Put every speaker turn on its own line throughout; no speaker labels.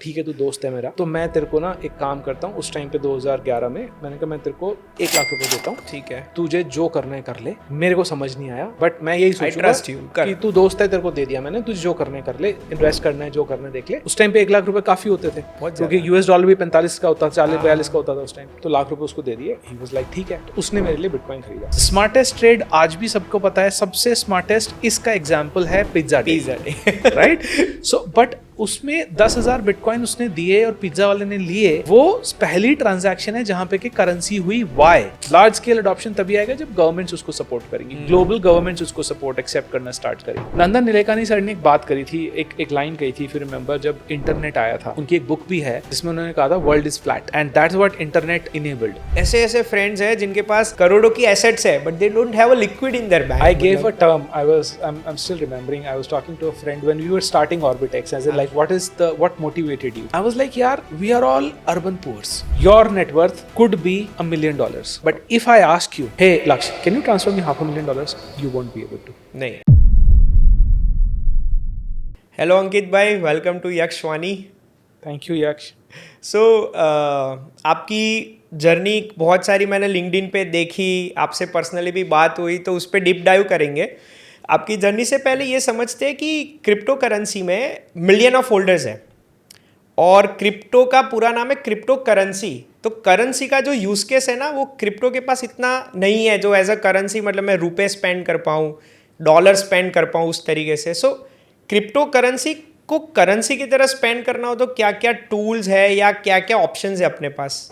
ठीक है तू दोस्त है मेरा, तो मैं तेरे को ना एक काम करता हूँ। उस टाइम पे 2011 में मैंने कहा मैं तेरे को 1 लाख रुपए देता हूँ,
ठीक है,
तुझे जो करना है कर ले, मेरे को समझ नहीं आया बट मैं यही सोचूंगा कि तू दोस्त है, तेरे को दे दिया मैंने, तुझे जो करना है कर ले, इन्वेस्ट करना है जो करना है देख ले। उस टाइम पे 1 लाख रुपए काफी होते थे क्योंकि यूएस डॉलर भी 45 का होता था, 40-42 का होता था उस टाइम, तो लाख रुपए उसको दे दिए। ही वाज लाइक ठीक है, तो उसने मेरे लिए बिटकॉइन खरीदा। स्मार्टेस्ट ट्रेड आज भी सबको पता है, सबसे स्मार्टेस्ट इसका एग्जांपल है pizza day, right? So but उसमें 10,000 बिटकॉइन उसने दिए और पिज्जा वाले ने लिए। वो पहली ट्रांजैक्शन है जहां पे कि करेंसी हुई। वाई? लार्ज स्केल अडॉप्शन तभी आएगा जब गवर्नमेंट्स उसको सपोर्ट करेंगी, ग्लोबल गवर्नमेंट्स उसको सपोर्ट एक्सेप्ट करना स्टार्ट करेंगी। नंदन नीलेकानी सर ने एक बात करी थी, एक लाइन कही थी, फिर रिमेंबर जब इंटरनेट आया था, उनकी एक बुक भी है जिसमें उन्होंने कहा था world is flat and that's what internet enabled.
ऐसे फ्रेंड्स हैं जिनके पास करोड़ों की एसेट्स है but they don't have a liquid in their bank.
I gave a term. I'm still remembering. I was talking to a friend when we were starting Orbitex. I said like, what motivated you? I was like, yaar, we are all urban poors. Your net worth could be $1 million. But if I ask you, hey Laksh, can you transfer me $500,000? You won't be able to.
नहीं। Hello अंकित भाई, welcome to यक्ष वाणी।
Thank you, Yaksh.
सो आपकी journey बहुत सारी मैंने LinkedIn पे देखी, आपसे पर्सनली भी बात हुई, तो उस पर डीप डाइव करेंगे। आपकी जर्नी से पहले ये समझते हैं कि क्रिप्टो करेंसी में मिलियन ऑफ होल्डर्स हैं और क्रिप्टो का पूरा नाम है क्रिप्टो करेंसी। तो करेंसी का जो यूज़ केस है ना, वो क्रिप्टो के पास इतना नहीं है जो एज अ करेंसी, मतलब मैं रुपए स्पेंड कर पाऊँ, डॉलर स्पेंड कर पाऊँ उस तरीके से। सो क्रिप्टो करेंसी को करेंसी की तरह स्पेंड करना हो तो क्या क्या टूल्स है या क्या क्या ऑप्शंस है अपने पास?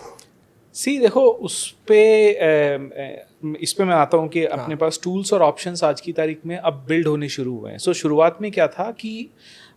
सी देखो, इस पे मैं आता हूँ कि अपने पास टूल्स और ऑप्शंस आज की तारीख में अब बिल्ड होने शुरू हुए हैं। सो शुरुआत में क्या था कि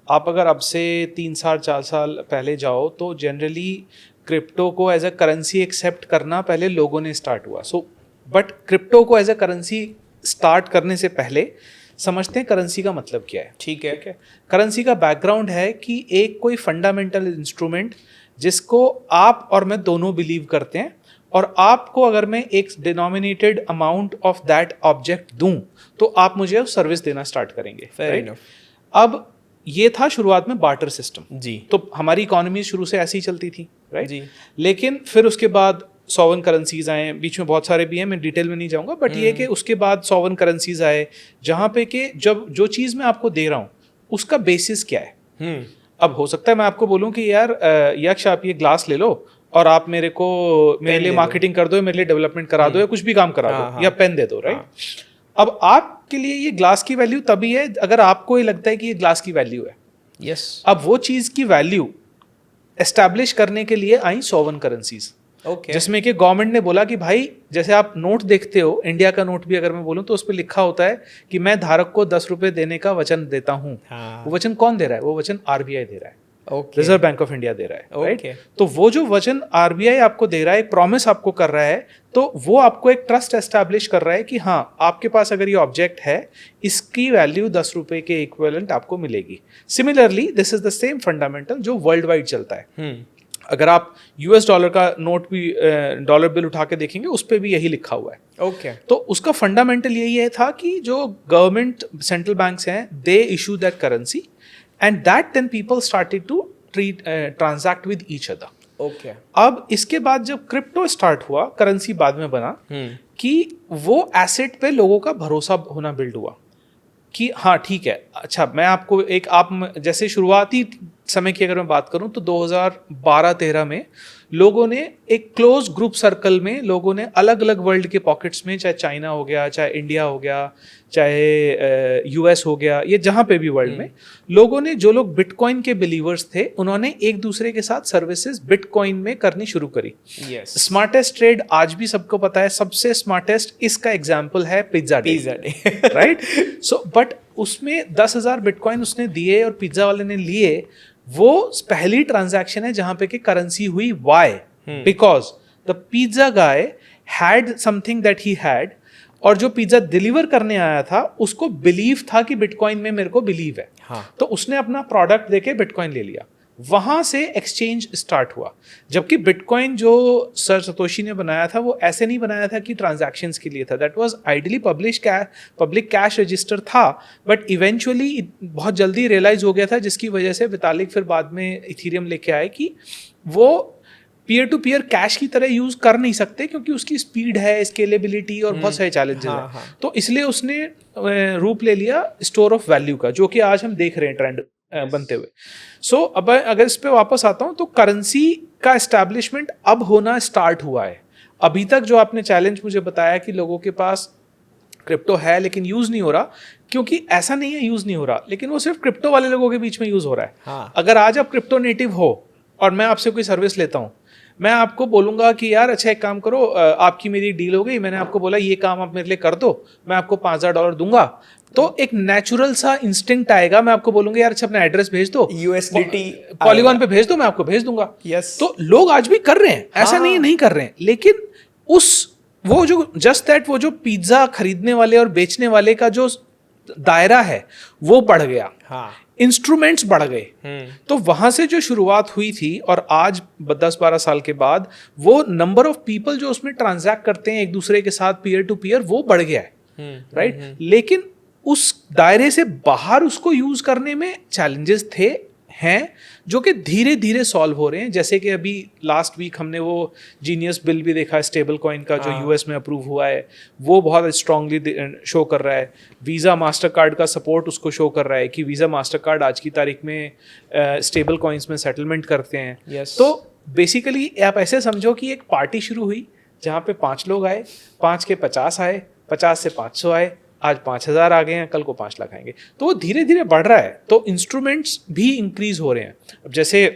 आप अगर अब से 3 साल 4 साल पहले जाओ तो जनरली क्रिप्टो को एज अ करेंसी एक्सेप्ट करना पहले लोगों ने स्टार्ट हुआ। सो बट क्रिप्टो को एज अ करेंसी स्टार्ट करने से पहले समझते हैं करेंसी का मतलब क्या है।
ठीक है।
करेंसी का बैकग्राउंड है कि एक कोई फंडामेंटल इंस्ट्रूमेंट जिसको आप और मैं दोनों बिलीव करते हैं, और आपको अगर मैं एक denominated amount of that object दूं तो आप मुझे सर्विस देना स्टार्ट करेंगे। राइट? अब ये था शुरुआत में बार्टर सिस्टम
जी।
तो हमारी इकोनॉमी शुरू से ऐसी ही चलती थी, राइट
जी।
लेकिन फिर उसके बाद सॉवरन करेंसीज आए, बीच में बहुत सारे भी हैं, मैं डिटेल में नहीं जाऊंगा, बट ये कि उसके बाद सॉवरन करेंसीज आए जहां पे कि जब जो चीज़ मैं आपको दे रहा हूँ उसका बेसिस क्या है। अब हो सकता है मैं आपको बोलूं कि यार यक्ष आप ये ग्लास ले लो और आप मेरे लिए मार्केटिंग कर दो, मेरे लिए डेवलपमेंट करा दो या कुछ भी काम करा दो या पेन दे दो, राइट? अब आपके लिए ये ग्लास की वैल्यू तभी है अगर आपको ये लगता है कि ये ग्लास की वैल्यू है।
यस।
अब वो चीज़ की वैल्यू एस्टैब्लिश करने के लिए आई सॉवरन करेंसीज।
ओके।
जिसमें कि गवर्नमेंट ने बोला कि भाई जैसे आप नोट देखते हो, इंडिया का नोट भी अगर मैं बोलूं तो उस पर लिखा होता है कि मैं धारक को 10 रुपए देने का वचन देता हूं। वो वचन कौन दे रहा है? वो वचन आरबीआई दे रहा है, रिजर्व बैंक ऑफ इंडिया दे रहा है, राइट? तो वो जो वचन आरबीआई आपको दे रहा है, एक प्रॉमिस आपको कर रहा है, तो वो आपको एक ट्रस्ट एस्टैब्लिश कर रहा है कि हाँ आपके पास अगर ये ऑब्जेक्ट है इसकी वैल्यू 10 रुपए के इक्विवेलेंट आपको मिलेगी। Similarly this is the same fundamental जो वर्ल्ड वाइड चलता है। अगर आप यूएस डॉलर का नोट भी, डॉलर बिल उठा के देखेंगे उस पर भी यही लिखा हुआ है।
ओके।
तो उसका फंडामेंटल यही है था कि जो गवर्नमेंट सेंट्रल बैंक्स हैं they issue that currency and that then people started to transact with each other.
Okay.
अब इसके बाद जब क्रिप्टो स्टार्ट हुआ, करेंसी बाद में बना, कि वो एसेट पे लोगों का भरोसा होना बिल्ड हुआ कि हाँ ठीक है। अच्छा मैं आपको आप जैसे शुरुआती समय की अगर मैं बात करूं तो 2012-13 में लोगों ने एक क्लोज ग्रुप सर्कल में लोगों ने अलग अलग वर्ल्ड के पॉकेट्स में, चाहे चाइना हो गया, चाहे इंडिया हो गया, चाहे यूएस हो गया, ये जहां पे भी वर्ल्ड में लोगों ने, जो लोग बिटकॉइन के बिलीवर्स थे, उन्होंने एक दूसरे के साथ सर्विसेज बिटकॉइन में करनी शुरू करी। स्मार्टेस्ट ट्रेड आज भी सबको पता है, सबसे स्मार्टेस्ट इसका एग्जाम्पल है pizza day, right? So but उसमें 10,000 बिटकॉइन उसने दिए और पिज्जा वाले ने लिए। वो पहली ट्रांजैक्शन है जहां पे कि करेंसी हुई। Why? Because the pizza guy had something that he had, और जो पिज्जा डिलीवर करने आया था उसको बिलीव था कि बिटकॉइन में मेरे को बिलीव है। तो उसने अपना प्रोडक्ट देके बिटकॉइन ले लिया। वहां से एक्सचेंज स्टार्ट हुआ। जबकि बिटकॉइन जो सर सतोशी ने बनाया था वो ऐसे नहीं बनाया था कि ट्रांजैक्शंस के लिए था, that was ideally public cash register था, बट इवेंचुअली बहुत जल्दी रियलाइज हो गया था, जिसकी वजह से वितालिक फिर बाद में इथीरियम लेके आए कि वो पीयर टू पीयर कैश की तरह यूज कर नहीं सकते, क्योंकि उसकी स्पीड है, स्केलेबिलिटी और बहुत सारे चैलेंजेस हैं। तो इसलिए उसने रूप ले लिया स्टोर ऑफ वैल्यू का, जो कि आज हम देख रहे हैं ट्रेंड बनते हुए। सो अब अगर इस पे वापस आता हूँ तो करेंसी का एस्टैब्लिशमेंट अब होना स्टार्ट हुआ है। अभी तक जो आपने चैलेंज मुझे बताया कि लोगों के पास क्रिप्टो है लेकिन यूज नहीं हो रहा, क्योंकि ऐसा नहीं है यूज नहीं हो रहा, लेकिन वो सिर्फ क्रिप्टो वाले लोगों के बीच में यूज हो रहा है।
हाँ।
अगर आज आप क्रिप्टो नेटिव हो और मैं आपसे कोई सर्विस लेता हूँ, मैं आपको बोलूंगा कि यार अच्छा एक काम करो, आपकी मेरी डील हो गई, मैंने आपको बोला ये काम आप मेरे लिए कर दो, मैं आपको $5,000 दूंगा, तो एक नेचुरल सा इंस्टिंक्ट आएगा, मैं आपको बोलूंगा यार अच्छा अपना एड्रेस भेज दो,
USDT
पॉलीगॉन पे भेज दो, मैं आपको भेज दूंगा।
यस।
तो लोग आज भी कर रहे हैं, ऐसा नहीं कर रहे हैं, लेकिन वो जो जस्ट दैट वो जो पिज्जा खरीदने वाले और बेचने वाले का जो दायरा है वो बढ़ गया।
हाँ।
इंस्ट्रूमेंट्स बढ़ गए। तो वहां से जो शुरुआत हुई थी और आज 10-12 साल के बाद वो नंबर ऑफ पीपल जो उसमें ट्रांजैक्ट करते हैं एक दूसरे के साथ पीयर टू पीयर, वो बढ़ गया है, राइट। लेकिन उस दायरे से बाहर उसको यूज करने में चैलेंजेस हैं जो कि धीरे धीरे सॉल्व हो रहे हैं। जैसे कि अभी लास्ट वीक हमने वो जीनियस बिल भी देखा, स्टेबल कॉइन का, जो यूएस में अप्रूव हुआ है, वो बहुत स्ट्रांगली शो कर रहा है। वीज़ा मास्टर कार्ड का सपोर्ट उसको शो कर रहा है कि वीज़ा मास्टर कार्ड आज की तारीख में स्टेबल कॉइन्स में सेटलमेंट करते हैं।
Yes.
तो बेसिकली आप ऐसे समझो कि एक पार्टी शुरू हुई जहाँ पे 5 लोग आए, 5 के 50 आए, 50 से 500 आए, आज 5,000 आ गए हैं, कल को 5 लाख आएंगे। तो वो धीरे धीरे बढ़ रहा है। तो इंस्ट्रूमेंट्स भी इंक्रीज हो रहे हैं। अब जैसे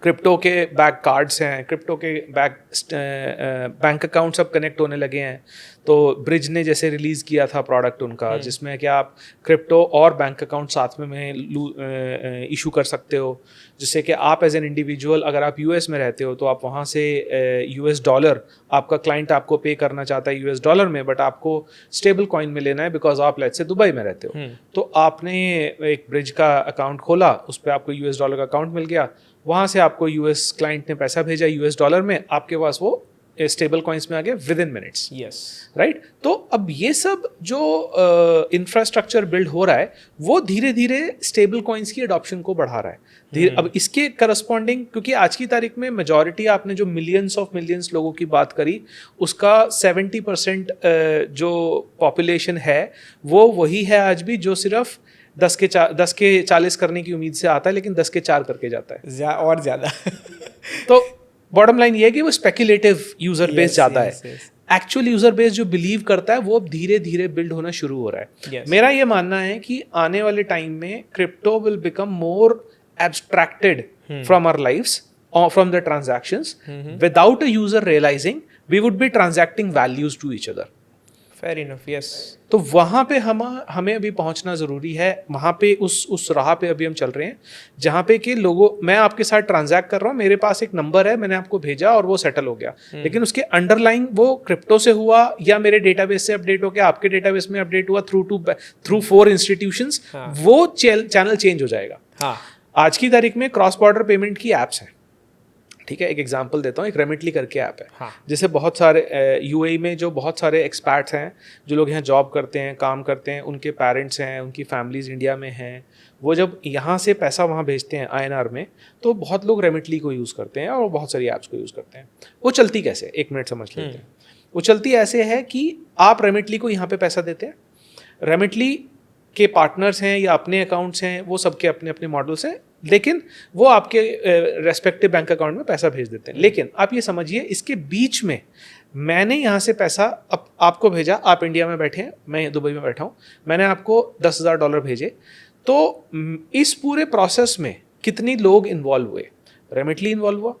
क्रिप्टो के बैक कार्ड्स हैं, क्रिप्टो के बैंक अकाउंट सब कनेक्ट होने लगे हैं। तो ब्रिज ने जैसे रिलीज़ किया था प्रोडक्ट उनका, जिसमें कि आप क्रिप्टो और बैंक अकाउंट साथ में इशू कर सकते हो, जिससे कि आप एज एन इंडिविजुअल अगर आप यूएस में रहते हो तो आप वहाँ से यूएस डॉलर, आपका क्लाइंट आपको पे करना चाहता है यूएस डॉलर में, बट आपको स्टेबल कॉइन में लेना है बिकॉज आप लेट्स से दुबई में रहते हो। तो आपने एक ब्रिज का अकाउंट खोला, उस पर आपको यूएस डॉलर का अकाउंट मिल गया, वहाँ से आपको यूएस क्लाइंट ने पैसा भेजा यूएस डॉलर में, आपके पास वो स्टेबल कॉइन्स में आ गया with in minutes.
Yes,
right. तो अब ये सब जो इंफ्रास्ट्रक्चर बिल्ड हो रहा है वो धीरे धीरे स्टेबल कॉइन्स की अडॉप्शन को बढ़ा रहा है। अब इसके करस्पॉन्डिंग, क्योंकि आज की तारीख में मेजॉरिटी, आपने जो मिलियंस लोगों की बात करी, उसका 70% जो पॉपुलेशन है वो वही है आज भी जो सिर्फ 10 के 40 करने की उम्मीद से आता है, लेकिन 10 के 4 करके जाता है
और ज़्यादा।
तो बॉटम लाइन ये है कि वो स्पेक्युलेटिव यूजर बेस ज़्यादा है। एक्चुअल यूजर बेस जो बिलीव करता है वो अब धीरे धीरे बिल्ड होना शुरू हो रहा है। मेरा ये मानना है कि आने वाले टाइम में crypto will become more abstracted from our lives or from the transactions without a user realizing we would be transacting values to each other.
Fair enough, yes.
तो वहाँ पे हमें अभी पहुँचना ज़रूरी है। वहाँ पे उस राह पे अभी हम चल रहे हैं जहाँ पे कि मैं आपके साथ ट्रांजैक्ट कर रहा हूँ, मेरे पास एक नंबर है, मैंने आपको भेजा और वो सेटल हो गया, लेकिन उसके अंडरलाइंग वो क्रिप्टो से हुआ या मेरे डेटाबेस से अपडेट हो गया, आपके डेटाबेस में अपडेट हुआ थ्रू 4 इंस्टीट्यूशंस, वो चैनल चेंज हो जाएगा।
हाँ।
आज की तारीख में क्रॉस बॉर्डर पेमेंट की एप्स हैं, ठीक है। एक एग्जांपल देता हूँ, एक रेमिटली करके ऐप है।
हाँ।
जैसे बहुत सारे यूएई में जो बहुत सारे एक्सपैट्स हैं जो लोग यहाँ जॉब करते हैं, काम करते हैं, उनके पेरेंट्स हैं, उनकी फैमिलीज इंडिया में हैं, वो जब यहाँ से पैसा वहाँ भेजते हैं INR में, तो बहुत लोग रेमिटली को यूज़ करते हैं और बहुत सारी ऐप्स को यूज़ करते हैं। वो चलती कैसे, 1 मिनट समझ लेते हैं। वो चलती ऐसे है कि आप रेमिटली को यहाँ पे पैसा देते हैं, रेमिटली के पार्टनर्स हैं या अपने अकाउंट्स हैं, वो सबके अपने अपने मॉडल्स हैं, लेकिन वो आपके रेस्पेक्टिव बैंक अकाउंट में पैसा भेज देते हैं। लेकिन आप ये समझिए, इसके बीच में मैंने यहाँ से पैसा आपको भेजा, आप इंडिया में बैठे हैं, मैं दुबई में बैठा हूँ, मैंने आपको $10,000 भेजे, तो इस पूरे प्रोसेस में कितनी लोग इन्वॉल्व हुए? रेमिटली इन्वॉल्व हुआ।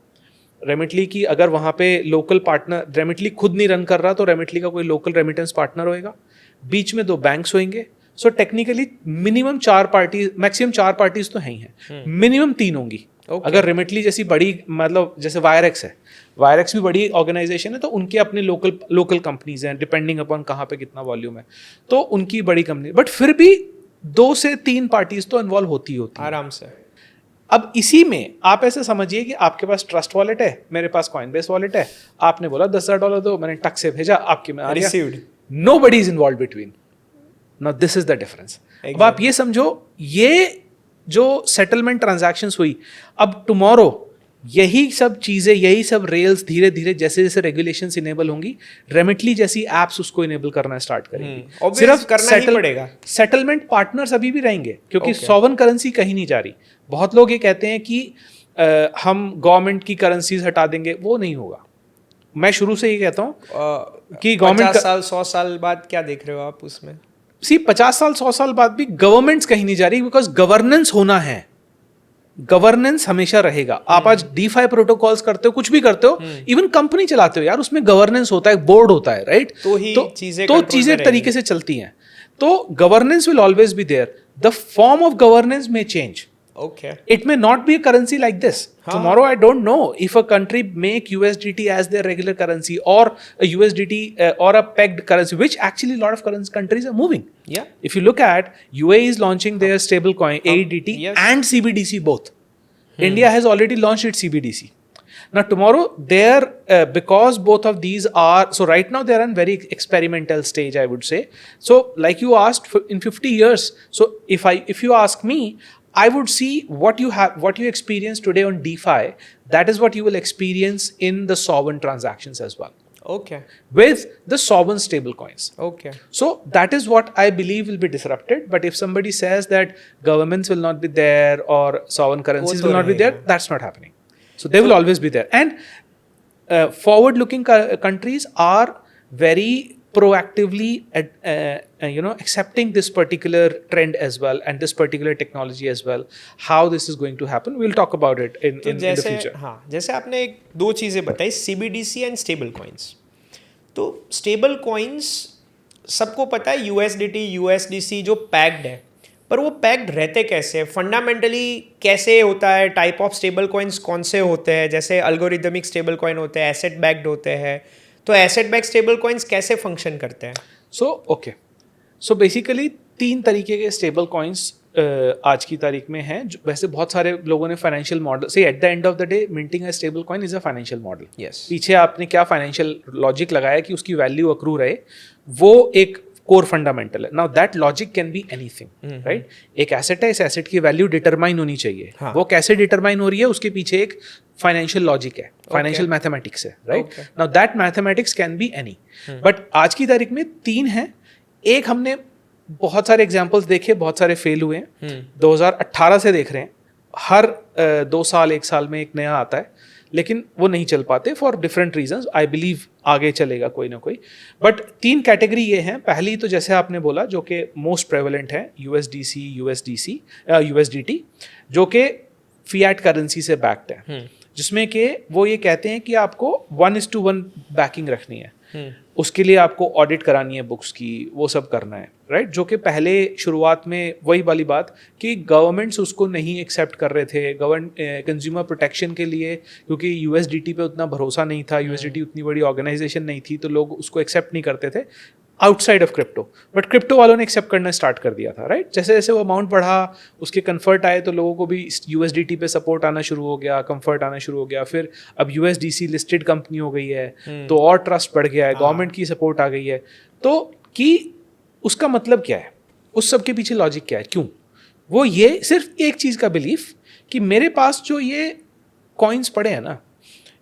रेमिटली की अगर वहाँ पे लोकल पार्टनर, रेमिटली खुद नहीं रन कर रहा तो रेमिटली का कोई लोकल रेमिटेंस पार्टनर होएगा, बीच में 2 बैंक्स होंगे। So technically minimum 4 party, maximum 4 parties तो हैं, मिनिमम 3 होंगी। अगर रेमिटली जैसी बड़ी, मतलब जैसे वायरएक्स है, वायरएक्स भी बड़ी ऑर्गेनाइजेशन है, तो उनके अपने लोकल कंपनीज हैं, डिपेंडिंग अपॉन कहाँ पे कितना वॉल्यूम है, तो उनकी बड़ी कंपनी, बट फिर भी 2 से 3 पार्टीज तो इन्वॉल्व होती आराम से। अब इसी में आप ऐसे समझिए कि आपके पास ट्रस्ट वॉलेट है, मेरे पास कॉइनबेस वॉलेट है, आपने बोला $10,000 दो, मैंने टक से भेजा, आपके में आ गया,
Received.
nobody is involved between. Now this is the difference. अब आप ये समझो, ये जो सेटलमेंट ट्रांजैक्शंस हुई, अब टुमारो यही सब चीजें, यही सब रेल्स धीरे धीरे जैसे जैसे रेगुलेशंस इनेबल होंगी, रेमिटली जैसी एप्स उसको इनेबल करना स्टार्ट करेंगी।
Obvious करना ही पड़ेगा।
सेटलमेंट पार्टनर्स अभी भी रहेंगे, क्योंकि सॉवरेन करेंसी कहीं नहीं जा रही। बहुत लोग ये कहते हैं कि हम गवर्नमेंट की करेंसीज हटा देंगे, वो नहीं होगा। मैं शुरू से ये कहता हूँ कि गवर्नमेंट
50 साल 100 साल बाद क्या देख रहे हो आप उसमें?
50 साल 100 साल बाद भी गवर्नमेंट्स कहीं नहीं जा रही, बिकॉज गवर्नेंस होना है। गवर्नेंस हमेशा रहेगा। आप आज DeFi प्रोटोकॉल्स करते हो, कुछ भी करते हो, इवन कंपनी चलाते हो यार, उसमें गवर्नेंस होता है, बोर्ड होता है, राइट?
तो
चीजें तरीके से चलती हैं। तो governance will always be there. The form of governance में change.
Okay.
It may not be a currency like this. Tomorrow, I don't know if a country make USDT as their regular currency, or a USDT or a pegged currency, which actually a lot of countries are moving.
Yeah.
If you look at UAE is launching their stable coin AEDT
Yes.
and CBDC both. India has already launched its CBDC. Now tomorrow, because both of these are, so right now they are in very experimental stage, I would say. So like you asked, in 50 years, so if you ask me, I would see what you experience today on DeFi, that is what you will experience in the sovereign transactions as well.
Okay.
With the sovereign stable coins.
Okay.
So that is what I believe will be disrupted. But if somebody says that governments will not be there or sovereign currencies will not be there, that's not happening. So they will always be there. And forward-looking countries are very proactively accepting this particular trend as well, and this particular technology as well. How this is going to happen, we'll talk about it in the future.
हाँ, जैसे आपने दो चीज़ें बताई, CBDC and stable coins. तो stable coins सबको पता है, USDT USDC जो पैक्ड है, पर वो पैक्ड रहते कैसे, फंडामेंटली कैसे होता है, टाइप ऑफ स्टेबल कॉइन्स कौन से होते हैं? जैसे अल्गोरिदमिक स्टेबल कॉइन होते हैं, एसेट बैक्ड होते हैं, तो एसेट बैक स्टेबल कॉइन्स कैसे फंक्शन करते हैं?
सो बेसिकली 3 तरीके के स्टेबल कॉइन्स आज की तारीख में हैं। वैसे बहुत सारे लोगों ने फाइनेंशियल मॉडल से, eight the end of the day minting a stable coin is a financial model.
Yes,
पीछे आपने क्या फाइनेंशियल लॉजिक लगाया कि उसकी वैल्यू अक्रू रहे, वो एक कोर फंडामेंटल है। Now that logic can be anything, right? एक एसेट है, इस एसेट की वैल्यू डिटरमाइन होनी चाहिए। वो कैसे डिटरमाइन हो रही है, उसके पीछे एक फाइनेंशियल लॉजिक है, फाइनेंशियल मैथमेटिक्स है, right? Now that mathematics can be any, but आज की तारीख में 3 हैं। एक हमने बहुत सारे एग्जाम्पल्स देखे, बहुत सारे फेल हुए हैं। 2018 से देख रहे हैं, हर 2 साल 1 साल में एक नया आता है, लेकिन वो नहीं चल पाते for different reasons. I believe आगे चलेगा कोई ना कोई। बट 3 कैटेगरी ये हैं। पहली तो जैसे आपने बोला, जो कि मोस्ट प्रेवलेंट है, USDT, जो कि फिएट करेंसी से बैक्ड है, जिसमें कि वो ये कहते हैं कि आपको 1:1 बैकिंग रखनी है, उसके लिए आपको ऑडिट करानी है बुक्स की, वो सब करना है, राइट? जो कि पहले शुरुआत में वही वाली बात कि गवर्नमेंट्स उसको नहीं एक्सेप्ट कर रहे थे, कंज्यूमर प्रोटेक्शन के लिए, क्योंकि USDT पे उतना भरोसा नहीं था, USDT उतनी बड़ी ऑर्गेनाइजेशन नहीं थी, तो लोग उसको एक्सेप्ट नहीं करते थे outside of crypto. But crypto वालों ने एक्सेप्ट करना स्टार्ट कर दिया था, राइट? जैसे जैसे वो अमाउंट बढ़ा, उसके कन्फर्ट आए, तो लोगों को भी USDT पे सपोर्ट आना शुरू हो गया, कम्फर्ट आना शुरू हो गया। फिर अब USDC लिस्टेड कंपनी हो गई है, तो और ट्रस्ट बढ़ गया है, गवर्नमेंट की सपोर्ट आ गई है। तो कि उसका मतलब क्या है, उस सब के पीछे लॉजिक क्या है, क्यों? वो ये सिर्फ एक चीज़ का बिलीफ कि मेरे पास जो ये कॉइन्स पड़े हैं ना,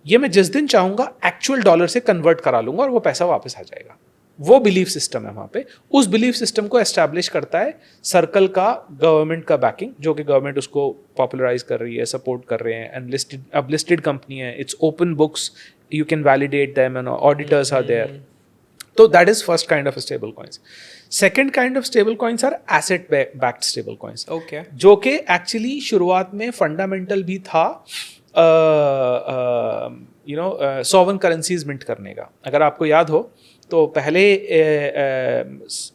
ये मैं जिस दिन चाहूँगा एक्चुअल डॉलर से कन्वर्ट करा लूँगा और वो पैसा वापस आ जाएगा। वो बिलीफ सिस्टम है वहाँ पे। उस बिलीफ सिस्टम को एस्टैब्लिश करता है सर्कल का, गवर्नमेंट का बैकिंग, जो कि गवर्नमेंट उसको पॉपुलराइज कर रही है, सपोर्ट कर रहे हैं। एंड अब लिस्टेड कंपनी है, it's open books, you can validate them and auditors are there. तो that is first kind of stable coins. Second kind of stable coins are asset backed stable coins, जो कि actually शुरुआत में fundamental भी था sovereign currencies mint करने का। अगर आपको याद हो तो पहले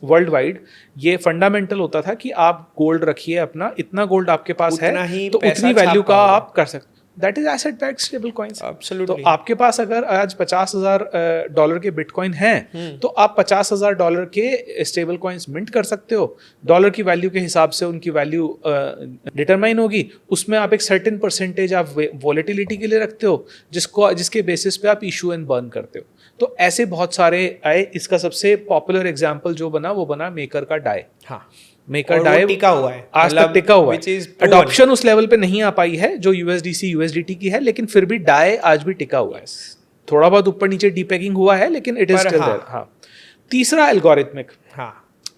वर्ल्ड वाइड ये फंडामेंटल होता था कि आप गोल्ड रखिए अपना, इतना गोल्ड आपके पास है तो उतनी वैल्यू का आप कर सकते। That is asset backed stable coins. तो
एब्सोल्युटली।
आपके पास अगर आज $50,000 के बिटकॉइन हैं तो आप $50,000 के स्टेबल कॉइन्स मिंट कर सकते हो। डॉलर की वैल्यू के हिसाब से उनकी वैल्यू डिटरमाइन होगी, उसमें आप एक सर्टेन परसेंटेज आप वॉलेटिलिटी के लिए रखते हो जिसके बेसिस पे आप इशू एंड बर्न करते हो। तो ऐसे बहुत सारे आए। इसका सबसे पॉपुलर एग्जांपल जो बना वो बना मेकर का डाई।
हाँ,
मेकर
और
डाई
वो टिका हुआ है,
आज तक टिका हुआ
which
है।
is proven।
अडॉप्शन उस लेवल पे नहीं आ पाई है जो USDC USDT की है, लेकिन फिर भी डाई आज भी टिका हुआ है। थोड़ा बहुत ऊपर नीचे डीपैगिंग हुआ है लेकिन इट इज स्टिल देयर। हाँ, तीसरा एल्गोरिथमिक,
हाँ,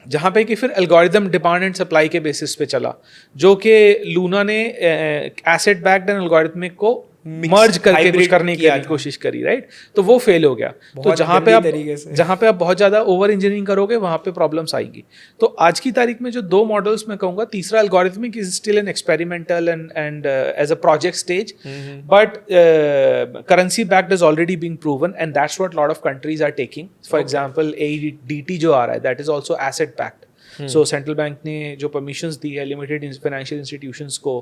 जहां पे कि फिर एल्गोरिदम डिमांड एंड सप्लाई के बेसिस पे चला, जो कि लूना ने एसेट बैक्ड एंड एल्गोरिथमिक को मर्ज करके कुछ
hybrid
करने की
किया था।
कोशिश करी, राइट। तो वो फेल हो गया। तो
बहुत
जहां
गंदी तरीके से।
पे आप बहुत ज्यादा ओवर इंजीनियरिंग करोगे वहां पे प्रॉब्लम्स आएगी। तो आज की तारीख में जो दो मॉडल्स मैं कहूंगा, तीसरा algorithmic is still an experimental and as a project stage, but currency backed is already being proven and that's what lot of countries are taking. For example AEDT जो आ रहा है that is also asset backed. So central bank ने जो permissions दी है limited financial institutions को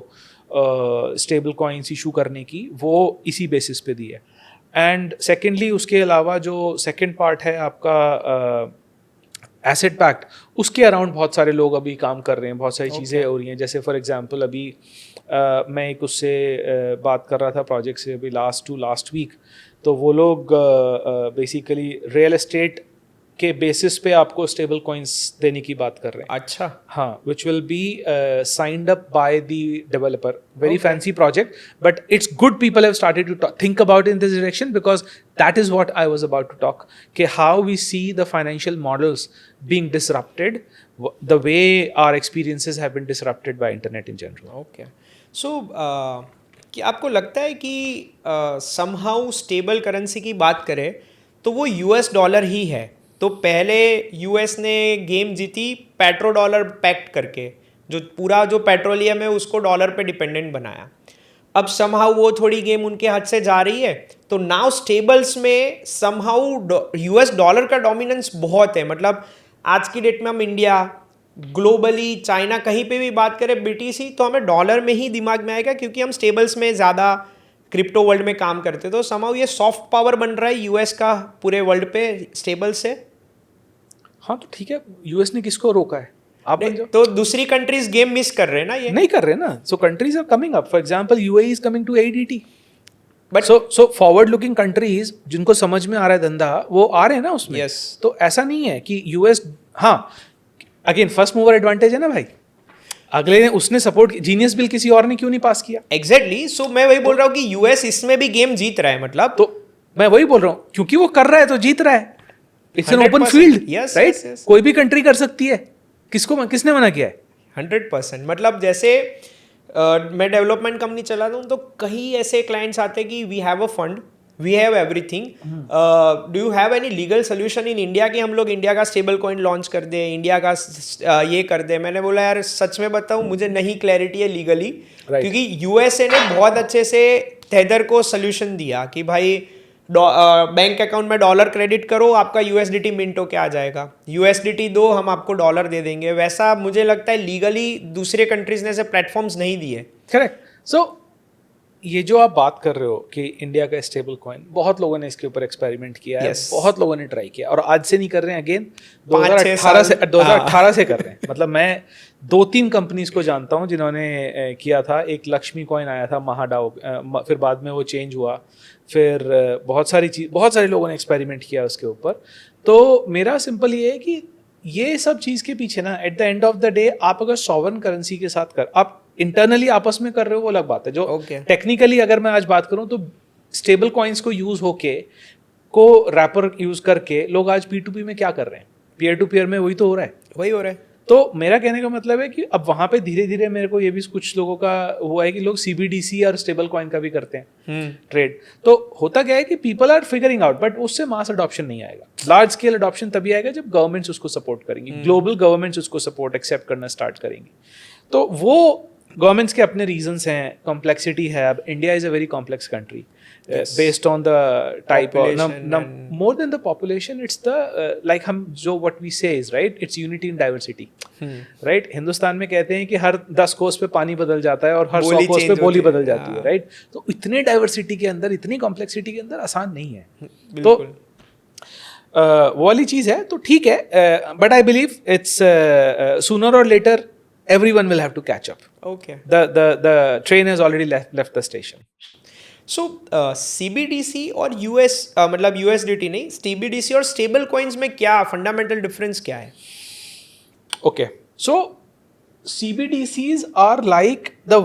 stable coins issue करने की, वो इसी बेसिस पे दी है। एंड सेकेंडली उसके अलावा जो सेकेंड पार्ट है आपका एसेट पैक्ट, उसके अराउंड बहुत सारे लोग अभी काम कर रहे हैं, बहुत सारी चीज़ें हो रही हैं। जैसे फॉर एग्जांपल अभी मैं एक उससे बात कर रहा था प्रोजेक्ट से अभी लास्ट वीक, तो वो लोग बेसिकली रियल एस्टेट के बेसिस पे आपको स्टेबल कॉइन्स देने की बात कर रहे हैं।
अच्छा,
हाँ, which will be signed up by the developer. Very fancy project, but it's good people have started to think about it in this direction, because that is what I was about to talk. कि how we see the financial models being disrupted, the way our experiences have been disrupted by internet in general.
Okay. So कि आपको लगता है कि somehow stable currency की बात करें तो वो US डॉलर ही है? तो पहले US ने गेम जीती पेट्रो डॉलर पैक्ट करके, जो पेट्रोलियम है उसको डॉलर पे डिपेंडेंट बनाया। अब समहाउ वो थोड़ी गेम उनके हाथ से जा रही है, तो नाउ स्टेबल्स में समहाउ US डॉलर का डोमिनेंस बहुत है। मतलब आज की डेट में हम इंडिया, ग्लोबली चाइना, कहीं पे भी बात करें BTC, तो हमें डॉलर में ही दिमाग में आएगा, क्योंकि हम स्टेबल्स में ज़्यादा क्रिप्टो वर्ल्ड में काम करते। तो समहाउ ये सॉफ्ट पावर बन रहा है US का पूरे वर्ल्ड पे स्टेबल से।
हाँ, तो ठीक है, US ने किसको रोका है? आप बन जाओ।
तो दूसरी कंट्रीज गेम मिस कर रहे हैं ना, ये
नहीं कर रहे ना। So countries are coming up. For example UAE is coming to AEDT, but so forward looking countries जिनको समझ में आ रहा है धंधा, वो आ रहे हैं ना उसमें।
Yes.
तो ऐसा नहीं है कि US, हाँ, अगेन फर्स्ट मूवर एडवांटेज है ना भाई। अगले ने उसने सपोर्ट, जीनियस बिल किसी और ने क्यों नहीं पास किया?
एग्जैक्टली। सो मैं वही बोल रहा हूँ कि US इसमें भी गेम जीत रहा है। मतलब
तो मैं वही बोल रहा हूँ, क्योंकि वो कर रहा है तो जीत रहा है। It's an open
100%.
Field,
Yes,
right?
yes, yes.
कोई भी कंट्री कर सकती है। किसने मना किया है?
100%। मतलब जैसे मैं डेवलपमेंट कंपनी चलाता हूँ, तो कई ऐसे क्लाइंट्स आते हैं कि we have a fund, we have everything, do you have any legal solution in India कि हम लोग इंडिया का स्टेबल कॉइन लॉन्च कर दें, इंडिया का ये कर दें? मैंने बोला यार सच में बताऊँ, मुझे नहीं क्लैरिटी है लीगली, क्योंकि USA ने बहुत अच्छे से तेदर को सोल्यूशन दिया कि भाई बैंक अकाउंट में डॉलर क्रेडिट करो, आपका USDT मिंट होके आ जाएगा, USDT दो, हम आपको डॉलर दे देंगे। वैसा मुझे लगता है लीगली दूसरे कंट्रीज ने ऐसे प्लेटफॉर्म्स नहीं दिए।
करेक्ट। सो ये जो आप बात कर रहे हो कि इंडिया का स्टेबल कॉइन, बहुत लोगों ने इसके ऊपर एक्सपेरिमेंट किया है, बहुत लोगों ने ट्राई किया, और आज से नहीं कर रहे हैं, अगेन 2018 से कर रहे हैं। मतलब मैं 2-3 कंपनीज को जानता हूँ जिन्होंने किया था। एक लक्ष्मी कॉइन आया था, महाडाओ, फिर बाद में वो चेंज हुआ, फिर बहुत सारे लोगों ने एक्सपेरिमेंट किया उसके ऊपर। तो मेरा सिंपल ये है कि ये सब चीज़ के पीछे ना, eight the end of the day, आप अगर सॉवरेन करेंसी के साथ आप इंटरनली आपस में कर रहे हो, वो अलग बात है। जो टेक्निकली अगर मैं आज बात करूं, तो स्टेबल कॉइन्स को यूज होके को रैपर यूज करके लोग आज P2P में क्या कर रहे हैं, पीयर टू पीयर में वही तो हो रहा है। तो मेरा कहने का मतलब है कि अब वहां पे धीरे धीरे मेरे को ये भी कुछ लोगों का वो है कि लोग CBDC और स्टेबल कॉइन का भी करते हैं ट्रेड। तो होता क्या है कि people are figuring out, but उससे मास अडॉप्शन नहीं आएगा। लार्ज स्केल अडॉप्शन तभी आएगा जब गवर्नमेंट्स उसको सपोर्ट करेंगी, ग्लोबल गवर्नमेंट्स उसको सपोर्ट एक्सेप्ट करना स्टार्ट करेंगी। तो वो गवर्नमेंट्स के अपने रीजंस हैं, कॉम्प्लेक्सिटी है. अब India is a very complex country based on the type of more than the population. It's the like हम जो व्हाट वी से is right, it's unity in diversity. Right, Hindustan में कहते हैं कि हर 10 कोस पे पानी बदल जाता है और हर 100 कोस पे बोली बदल जाती है. राइट, तो इतने डाइवर्सिटी के अंदर, इतनी कॉम्प्लेक्सिटी के अंदर आसान नहीं है. तो वो वाली चीज़ है. तो ठीक है, but I believe it's sooner और letter everyone will have to catch up.
Okay.
The train has already left the station.
So CBDC और मतलब USDT नहीं, CBDC और स्टेबल कॉइन्स में क्या फंडामेंटल डिफरेंस क्या है?
Okay, so CBDCs are like the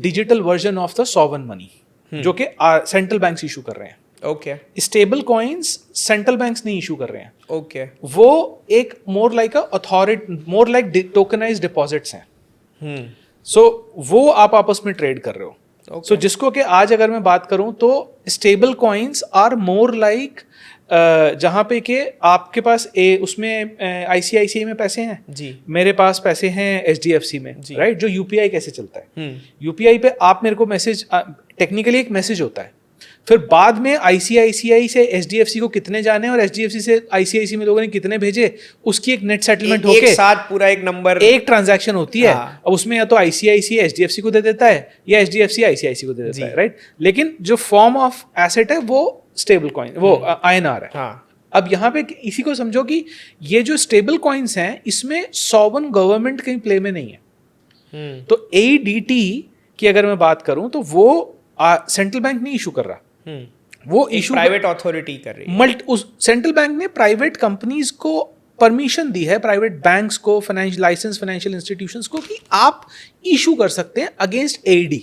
digital version of the sovereign money, जो कि सेंट्रल बैंक्स इशू कर रहे हैं.
Okay.
Stable coins central banks नहीं इशू कर रहे हैं.
ओके.
वो एक more like more like tokenised deposits हैं. सो वो आप आपस में ट्रेड कर रहे हो. सो जिसको कि आज अगर मैं बात करूं तो stable coins are more like जहां पे कि आपके पास उसमें ICICI में पैसे हैं
जी, मेरे
मेरे पास पैसे हैं HDFC में. राइट, जो UPI कैसे चलता है, UPI पे आप मेरे को मैसेज, टेक्निकली एक मैसेज होता है, फिर बाद में ICICI से HDFC को कितने जाने और HDFC से ICICI में लोगों ने कितने भेजे, उसकी एक नेट सेटलमेंट होके
एक साथ पूरा एक नंबर,
एक ट्रांजैक्शन होती है.
हाँ.
अब उसमें या तो ICICI HDFC को दे देता है या HDFC ICICI को दे देता है. राइट, लेकिन जो फॉर्म ऑफ एसेट है वो स्टेबल कॉइन, वो INR है.
हाँ.
अब यहाँ पे इसी को समझो कि ये जो स्टेबल कॉइन्स हैं इसमें सॉवरेन गवर्नमेंट कहीं प्ले में नहीं है. तो AEDT की अगर मैं बात करूं तो वो सेंट्रल बैंक नहीं इशू कर रहा, वो इशू
प्राइवेट अथॉरिटी कर रही है.
उस सेंट्रल बैंक ने प्राइवेट कंपनीज को परमिशन दी है, प्राइवेट बैंक्स को, फाइनेंशियल इंस्टीट्यूशंस को, कि आप इशू कर सकते हैं अगेंस्ट AED.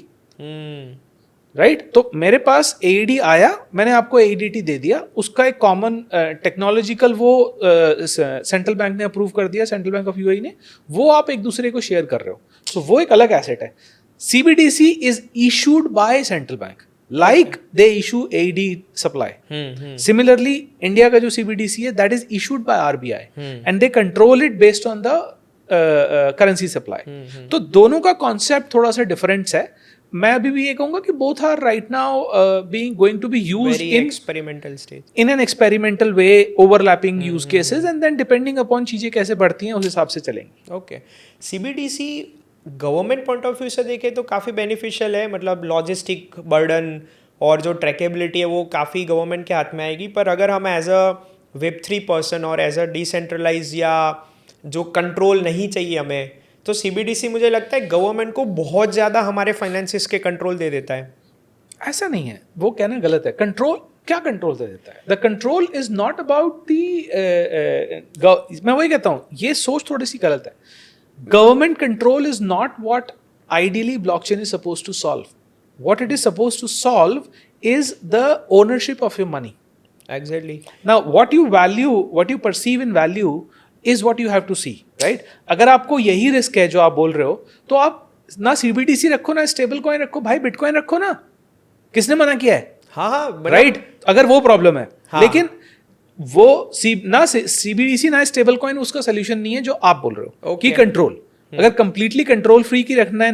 राइट, तो मेरे पास AED आया, मैंने आपको AEDT दे दिया, उसका एक कॉमन टेक्नोलॉजिकल वो सेंट्रल बैंक ने अप्रूव कर दिया, सेंट्रल बैंक ऑफ UAE ने, वो आप एक दूसरे को शेयर कर रहे हो. तो वो एक अलग एसेट है. CBDC is issued by central bank like they issue AED supply. Similarly, India का जो CBDC है that is issued by RBI and they control it based on the currency supply. तो दोनों का concept थोड़ा सा different है. मैं अभी भी ये कहूँगा कि both are right now being going to be used
Very
in
experimental stage.
In an experimental way, overlapping use cases, and then depending upon चीजें कैसे बढ़ती हैं उस हिसाब से चलेंगी.
Okay. CBDC government point of view से देखें तो काफ़ी बेनिफिशियल है, मतलब लॉजिस्टिक बर्डन और जो ट्रैकेबिलिटी है वो काफ़ी गवर्नमेंट के हाथ में आएगी. पर अगर हम एज अ Web3 पर्सन और एज अ डिसेंट्रलाइज या जो कंट्रोल नहीं चाहिए हमें, तो CBDC मुझे लगता है गवर्नमेंट को बहुत ज़्यादा हमारे फाइनेंसिस के कंट्रोल दे देता है.
ऐसा नहीं है, वो कहना गलत है. कंट्रोल क्या कंट्रोल दे देता है? The control is not about the, मैं वही कहता हूँ, ये सोच थोड़ी सी गलत है. Government control is not what ideally blockchain is supposed to solve. What it is supposed to solve is the ownership of your money.
Exactly.
Now, what you value, what you perceive in value is what you have to see, right? अगर आपको यही risk है जो आप बोल रहे हो, तो आप ना CBDC रखो, ना स्टेबल कॉइन रखो, भाई बिटकॉइन रखो ना. किसने मना किया है?
हाँ,
राइट, अगर वो प्रॉब्लम है. लेकिन वो ना CBDC ना स्टेबल कॉइन उसका सोल्यूशन नहीं है जो आप बोल रहे हो कि कंट्रोल. अगर कंप्लीटली कंट्रोल फ्री की रखना है,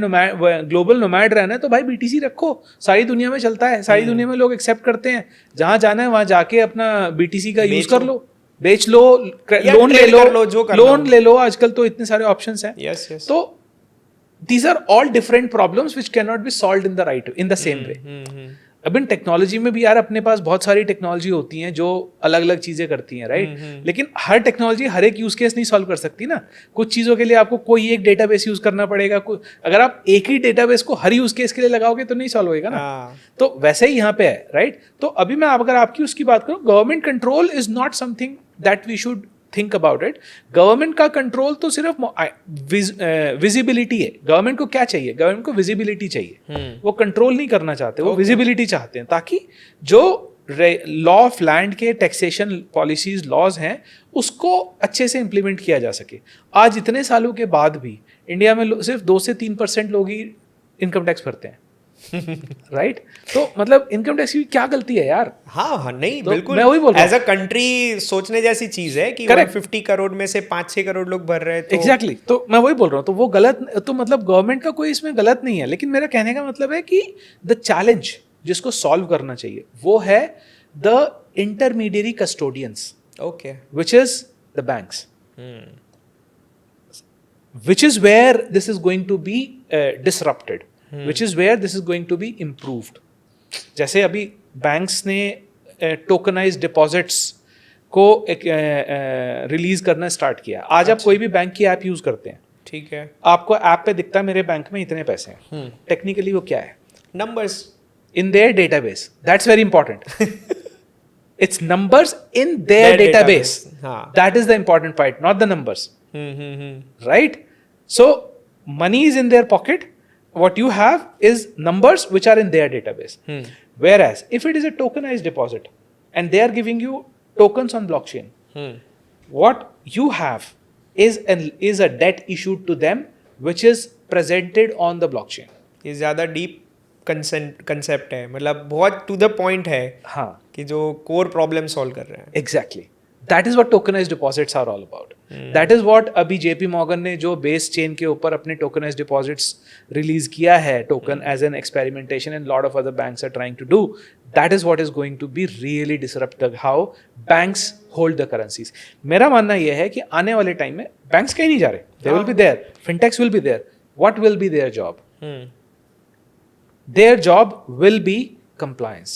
ग्लोबल नोमैड रहना है, तो भाई BTC रखो. सारी दुनिया में चलता है, सारी दुनिया में लोग एक्सेप्ट करते हैं. जहां जाना है वहां जाके अपना BTC का यूज कर लो, बेच लो, लोन ले लो, लोन ले लो. आजकल तो इतने सारे ऑप्शंस हैं.
yes, yes.
तो these are all different problems which cannot be solved in the same way. अब इन टेक्नोलॉजी में भी यार अपने पास बहुत सारी टेक्नोलॉजी होती हैं जो अलग अलग चीजें करती हैं. राइट, लेकिन हर टेक्नोलॉजी हर एक यूज केस नहीं सॉल्व कर सकती ना. कुछ चीजों के लिए आपको कोई एक डेटाबेस यूज करना पड़ेगा. अगर आप एक ही डेटाबेस को हर यूज केस के लिए लगाओगे तो नहीं सॉल्व होएगा ना. तो वैसे ही यहाँ पे है. राइट, तो अभी मैं अगर आपकी उसकी बात करूँ, government control is not something that we should think about it. Government का कंट्रोल तो सिर्फ विजिबिलिटी है. गवर्नमेंट को क्या चाहिए? गवर्नमेंट को विजिबिलिटी चाहिए. वो कंट्रोल नहीं करना चाहते, वो विजिबिलिटी चाहते हैं, ताकि जो लॉ ऑफ लैंड के टैक्सेशन पॉलिसीज लॉज हैं उसको अच्छे से इंप्लीमेंट किया जा सके. आज इतने सालों के बाद भी इंडिया में सिर्फ 2 से 3% लोग ही इनकम टैक्स भरते हैं. राइट तो मतलब इनकम टैक्स की क्या गलती है यार?
हाँ नहीं
तो
बिल्कुल,
मैं वही बोल रहा
एज अ कंट्री सोचने जैसी चीज है कि
Correct.
150 करोड़ में से 5-6 करोड़ लोग भर रहे हैं तो
एग्जैक्टली तो मैं वही बोल रहा हूँ, तो वो गलत, तो मतलब गवर्नमेंट का कोई इसमें गलत नहीं है, लेकिन मेरा कहने का मतलब है कि द चैलेंज जिसको सॉल्व करना चाहिए वो है the intermediary custodians,
okay
which is the banks, which is where this is going to be disrupted, which is where this is going to be improved. जैसे अभी बैंक्स ने टोकनाइज्ड डिपॉजिट्स को release करना start किया। आज आप कोई भी बैंक की ऐप यूज करते हैं,
ठीक है,
आपको ऐप पे दिखता है मेरे बैंक में इतने पैसे हैं। टेक्निकली वो क्या है?
Numbers
In their database. That's very important. It's numbers in their database.
हाँ
That is the important part, not the numbers. Right? So, money is in their pocket. What you have is numbers which are in their database. Whereas, if it is a tokenized deposit and they are giving you tokens on blockchain, what you have is a debt issued to them which is presented on the blockchain.
ये ज़्यादा deep concept है, मतलब बहुत to the point है
हाँ,
कि जो core problem solve कर रहे हैं।
Exactly. That is what tokenized deposits are all about. That is what अभी JP Morgan ने जो बेस चेन के ऊपर अपने tokenized deposits रिलीज किया है, token as an experimentation, and lot of other banks are trying to do. That is what is going to be really disruptive how banks hold the currencies. मेरा मानना यह है कि आने वाले टाइम में banks कहीं नहीं जा रहे. They will be there. Fintechs will be there. What will be their job? Their job will be compliance,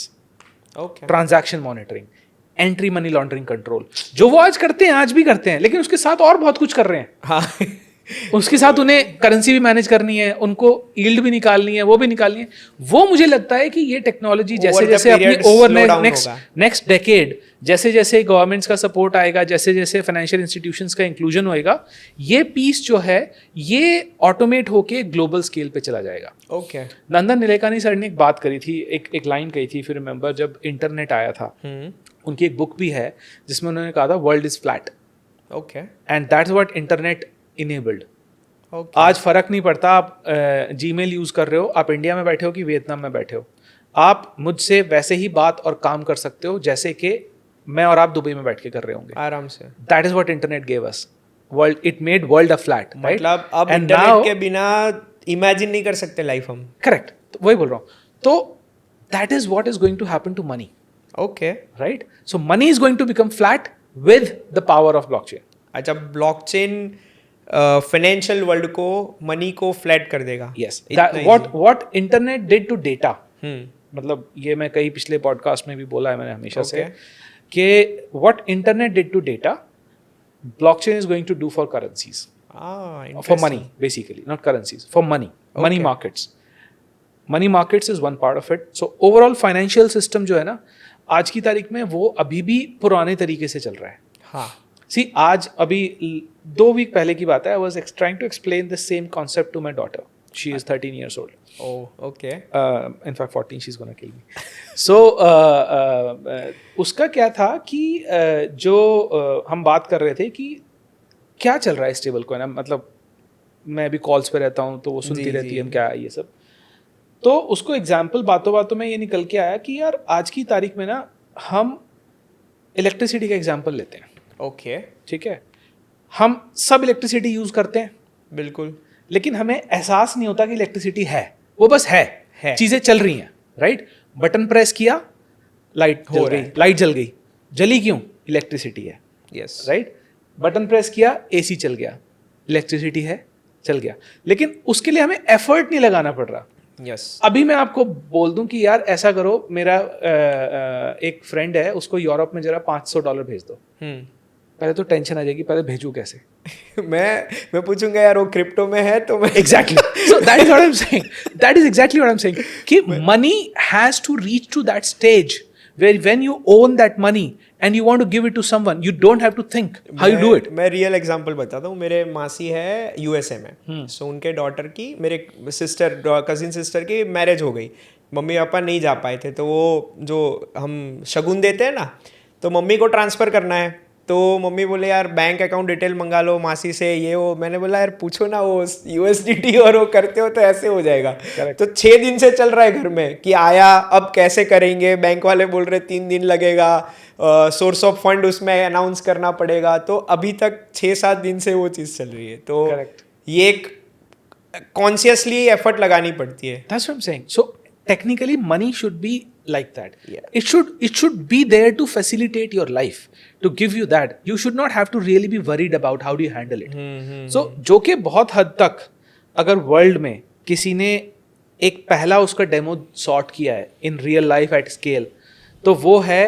okay
transaction monitoring, entry money laundering control, जो वो आज करते हैं, आज भी करते हैं, लेकिन उसके साथ और बहुत कुछ कर रहे हैं।
हाँ
उसके साथ उन्हें करेंसी भी मैनेज करनी है, उनको यील्ड भी निकालनी है, वो भी निकालनी है। वो मुझे लगता है कि ये टेक्नोलॉजी जैसे जैसे अपनी ओवर नेक्स्ट डेकेड, जैसे जैसे गवर्नमेंट्स का सपोर्ट आएगा, जैसे जैसे फाइनेंशियल इंस्टीट्यूशंस का इंक्लूजन होएगा, ये पीस जो है ये ऑटोमेट होके ग्लोबल स्केल पे चला जाएगा।
ओके
नंदन नीलेकानी सर ने एक बात करी थी, एक लाइन कही थी, फिर रिमेंबर जब इंटरनेट आया था, उनकी एक बुक भी है जिसमें उन्होंने कहा था world is flat,
okay
and that's what internet enabled.
Okay
आज फर्क नहीं पड़ता आप जीमेल यूज कर रहे हो, आप इंडिया में बैठे हो कि वियतनाम में बैठे हो, आप मुझसे वैसे ही बात और काम कर सकते हो जैसे कि मैं और आप दुबई में बैठ के कर रहे होंगे,
आराम से।
That is what internet gave us, world, it made world a flat,
मतलब अब इंटरनेट के बिना इमेजिन नहीं कर सकते लाइफ हम।
करेक्ट, वही बोल रहा हूँ। तो that is what is going to happen to money,
okay
right? So money is going to become flat with the power of blockchain.
अच्छा, ब्लॉकचेन फाइनेंशियल वर्ल्ड को, मनी को फ्लैट कर देगा।
Yes.
इतना
What internet did to data.
हम्म
मतलब ये मैं कई पिछले पॉडकास्ट में भी बोला है मैंने हमेशा से
Okay.
कि what internet did to data, blockchain is going to do for currencies, for money basically, not currencies, for money, money
Okay.
markets. Money markets is one part of it. So overall financial system जो है ना आज की तारीख में वो अभी भी पुराने तरीके से चल रहा है।
हाँ
सी आज अभी 2 वीक पहले की बात है, I was trying to explain the same concept to my daughter, she is 13 years old,
oh okay
in fact 14, she's gonna kill me. So उसका क्या था कि जो हम बात कर रहे थे कि क्या चल रहा है स्टेबल कॉइन, मतलब मैं भी कॉल्स पे रहता हूँ तो वो सुनती
जी,
रहती
जी।
है हम क्या है ये सब, तो उसको एग्जाम्पल बातों बातों में ये निकल के आया कि यार आज की तारीख में ना हम इलेक्ट्रिसिटी का एग्जाम्पल लेते हैं,
ओके
ठीक है, हम सब इलेक्ट्रिसिटी यूज करते हैं,
बिल्कुल
लेकिन हमें एहसास नहीं होता कि इलेक्ट्रिसिटी है, वो बस है। चीजें चल रही हैं, राइट? बटन प्रेस किया, लाइट
हो
जल
रहा
गई,
है।
लाइट जल गई, जली क्यों? इलेक्ट्रिसिटी है,
यस
राइट? बटन प्रेस किया, एसी चल गया, इलेक्ट्रिसिटी है, चल गया, लेकिन उसके लिए हमें एफर्ट नहीं लगाना पड़ रहा।
यस
अभी मैं आपको बोल दूं कि यार ऐसा करो, मेरा एक फ्रेंड है, उसको यूरोप में जरा $500 भेज दो, पहले तो टेंशन आ जाएगी, पहले भेजूं कैसे?
मैं पूछूंगा यार वो क्रिप्टो में है तो मैं
Exactly. So that is what I'm saying. That is exactly what I'm saying. कि money has to reach to that stage where when you own that money and you want to give it to someone, you don't have to think how you do it.
मैं real example बताता हूँ। मेरे मासी है USA में, सो उनके daughter की, मेरे सिस्टर कजिन सिस्टर की मैरिज हो गई, मम्मी पापा नहीं जा पाए थे, तो वो जो हम शगुन देते हैं ना, तो मम्मी को ट्रांसफ़र करना है, तो मम्मी बोले यार बैंक अकाउंट डिटेल मंगा लो मासी से, ये वो। मैंने बोला यार पूछो ना, वो USDT और वो करते हो तो ऐसे हो जाएगा। तो 6 दिन से चल रहा है घर में कि आया, अब कैसे करेंगे, बैंक वाले बोल रहे 3 दिन लगेगा, सोर्स ऑफ फंड उसमें अनाउंस करना पड़ेगा। तो अभी तक 6-7 दिन से वो चीज़ चल रही है। तो ये एक कॉन्शियसली एफर्ट लगानी पड़ती है।
That's what I'm saying. So technically money should be like that. Yeah. It should be there to facilitate your life, to give you that. You should not have to really be worried about how do you handle it. So जो कि बहुत हद तक अगर world में किसी ने एक पहला उसका डेमो सॉर्ट किया है in real life at scale, तो वो है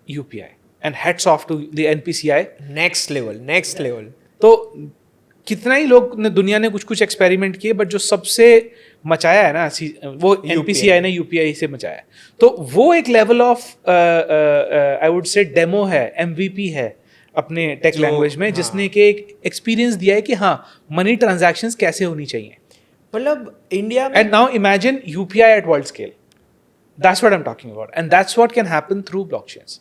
UPI, and hats off to the NPCI.
Next level.
तो कितना ही लोग ने दुनिया ने कुछ एक्सपेरिमेंट किए, बट जो सबसे मचाया है ना वो NPCI ने UPI से मचाया है. तो वो एक level of I would say demo है, MVP है अपने टेक लैंग्वेज में, जिसने के एक एक्सपीरियंस दिया है कि हाँ मनी ट्रांजैक्शंस कैसे होनी चाहिए.
मतलब इंडिया में,
and now imagine UPI at world scale. That's what I'm talking about, and that's what can happen through blockchains.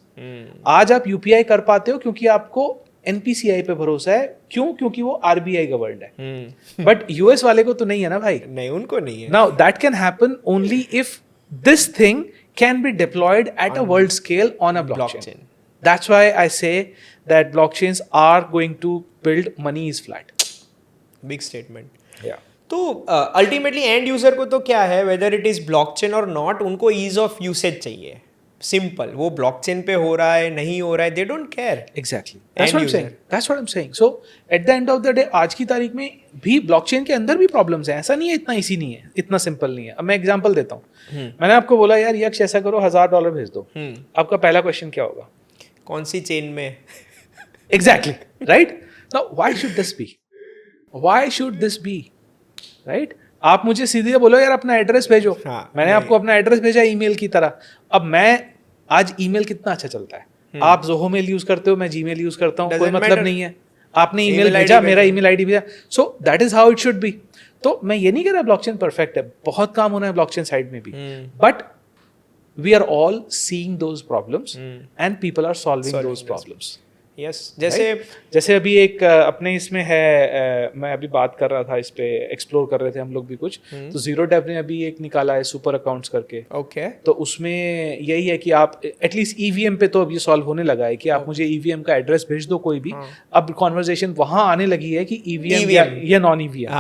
आज आप UPI कर पाते हो क्योंकि आपको NPCI पे भरोसा है. क्यों? क्योंकि वो RBI गवर्नड है. बट US वाले को तो नहीं है ना भाई.
नहीं, उनको नहीं है.
Now that can happen only if this thing can be deployed at a world scale on a blockchain. That's why I say that blockchains are going to build money is flat.
Big statement.
Yeah.
तो ultimately and user को तो क्या है, whether it is blockchain और not, उनको ease of usage चाहिए. Simple. वो blockchain पे हो रहा है नहीं हो रहा है, they don't care.
Exactly. That's what I'm saying. So at the end of the day, आज की तारीख में भी ब्लॉकचेन के अंदर भी प्रॉब्लम्स हैं. ऐसा नहीं है इतना इजी नहीं है, इतना सिंपल नहीं है. अब मैं एग्जांपल देता हूँ. मैंने आपको बोला यार यक्ष ऐसा करो, $1000 भेज दो. आपका पहला क्वेश्चन क्या होगा?
कौन सी चेन में?
Exactly. Right. Now why should this be? Why should this be? Right. आप मुझे सीधे बोलो यार अपना एड्रेस भेजो. मैंने आपको अपना एड्रेस भेजा ईमेल की तरह. अब मैं आज ईमेल कितना अच्छा चलता है. आप जोहो मेल यूज करते हो, मैं जीमेल यूज करता हूँ, कोई मतलब नहीं है. आपने ईमेल भेजा, मेरा ईमेल आईडी भेजा. सो that is how it should be. तो मैं ये नहीं कह रहा ब्लॉकचेन परफेक्ट है, बहुत काम होना है ब्लॉकचेन साइड में भी. But we are all seeing those problems and people are solving those problems.
Yes.
जैसे अभी एक अपने इसमें है, मैं अभी बात कर रहा था इस पे, एक्सप्लोर कर रहे थे हम लोग भी कुछ. तो जीरो डेप ने अभी एक निकाला है सुपर अकाउंट्स करके.
ओके.
तो उसमें यही है कि आप एटलीस्ट EVM पे तो अब ये सॉल्व होने लगा है कि आप मुझे EVM का एड्रेस भेज दो कोई भी. अब कॉन्वर्जेशन वहां आने लगी है कि EVM या non EVM.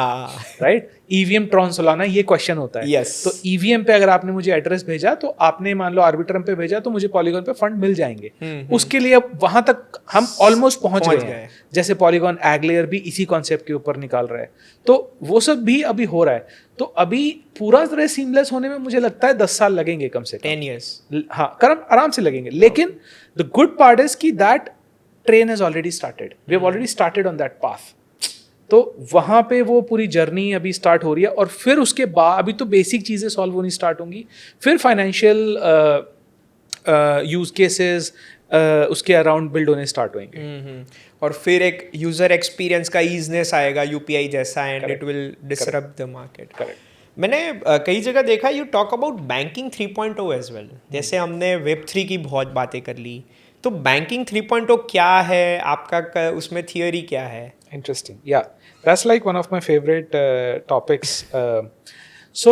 Right. EVM Tron Solana, ये क्वेश्चन होता है.
yes.
तो EVM पे अगर आपने मुझे एड्रेस भेजा, तो आपने मान लो आर्बिट्रम पे भेजा, तो मुझे पॉलीगॉन पे फंड मिल जाएंगे. उसके लिए अब वहां तक हम ऑलमोस्ट पहुंच गए हैं. जैसे पॉलीगॉन एगलेयर भी इसी कॉन्सेप्ट के ऊपर निकाल रहा है. तो वो सब भी अभी हो रहा है. तो अभी पूरा तरह सीमलेस होने में मुझे लगता है 10 साल लगेंगे कम से कम.
10 years.
हाँ, आराम से लगेंगे. लेकिन द गुड पार्ट इज कि that train has already started. We have already started on that path. तो वहाँ पे वो पूरी जर्नी अभी स्टार्ट हो रही है. और फिर उसके बाद अभी तो बेसिक चीज़ें सॉल्व होनी स्टार्ट होंगी. फिर फाइनेंशियल यूज केसेस उसके अराउंड बिल्ड होने स्टार्ट होंगे.
और फिर एक यूजर एक्सपीरियंस का ईजनेस आएगा UPI जैसा, and it will disrupt the market.
Correct.
मैंने कई जगह देखा, you talk about banking 3.0 as well. जैसे हमने Web3 की बहुत बातें कर ली, तो बैंकिंग 3.0 क्या है आपका, उसमें थियोरी क्या है?
Interesting. Yeah, that's like one of my favorite topics. So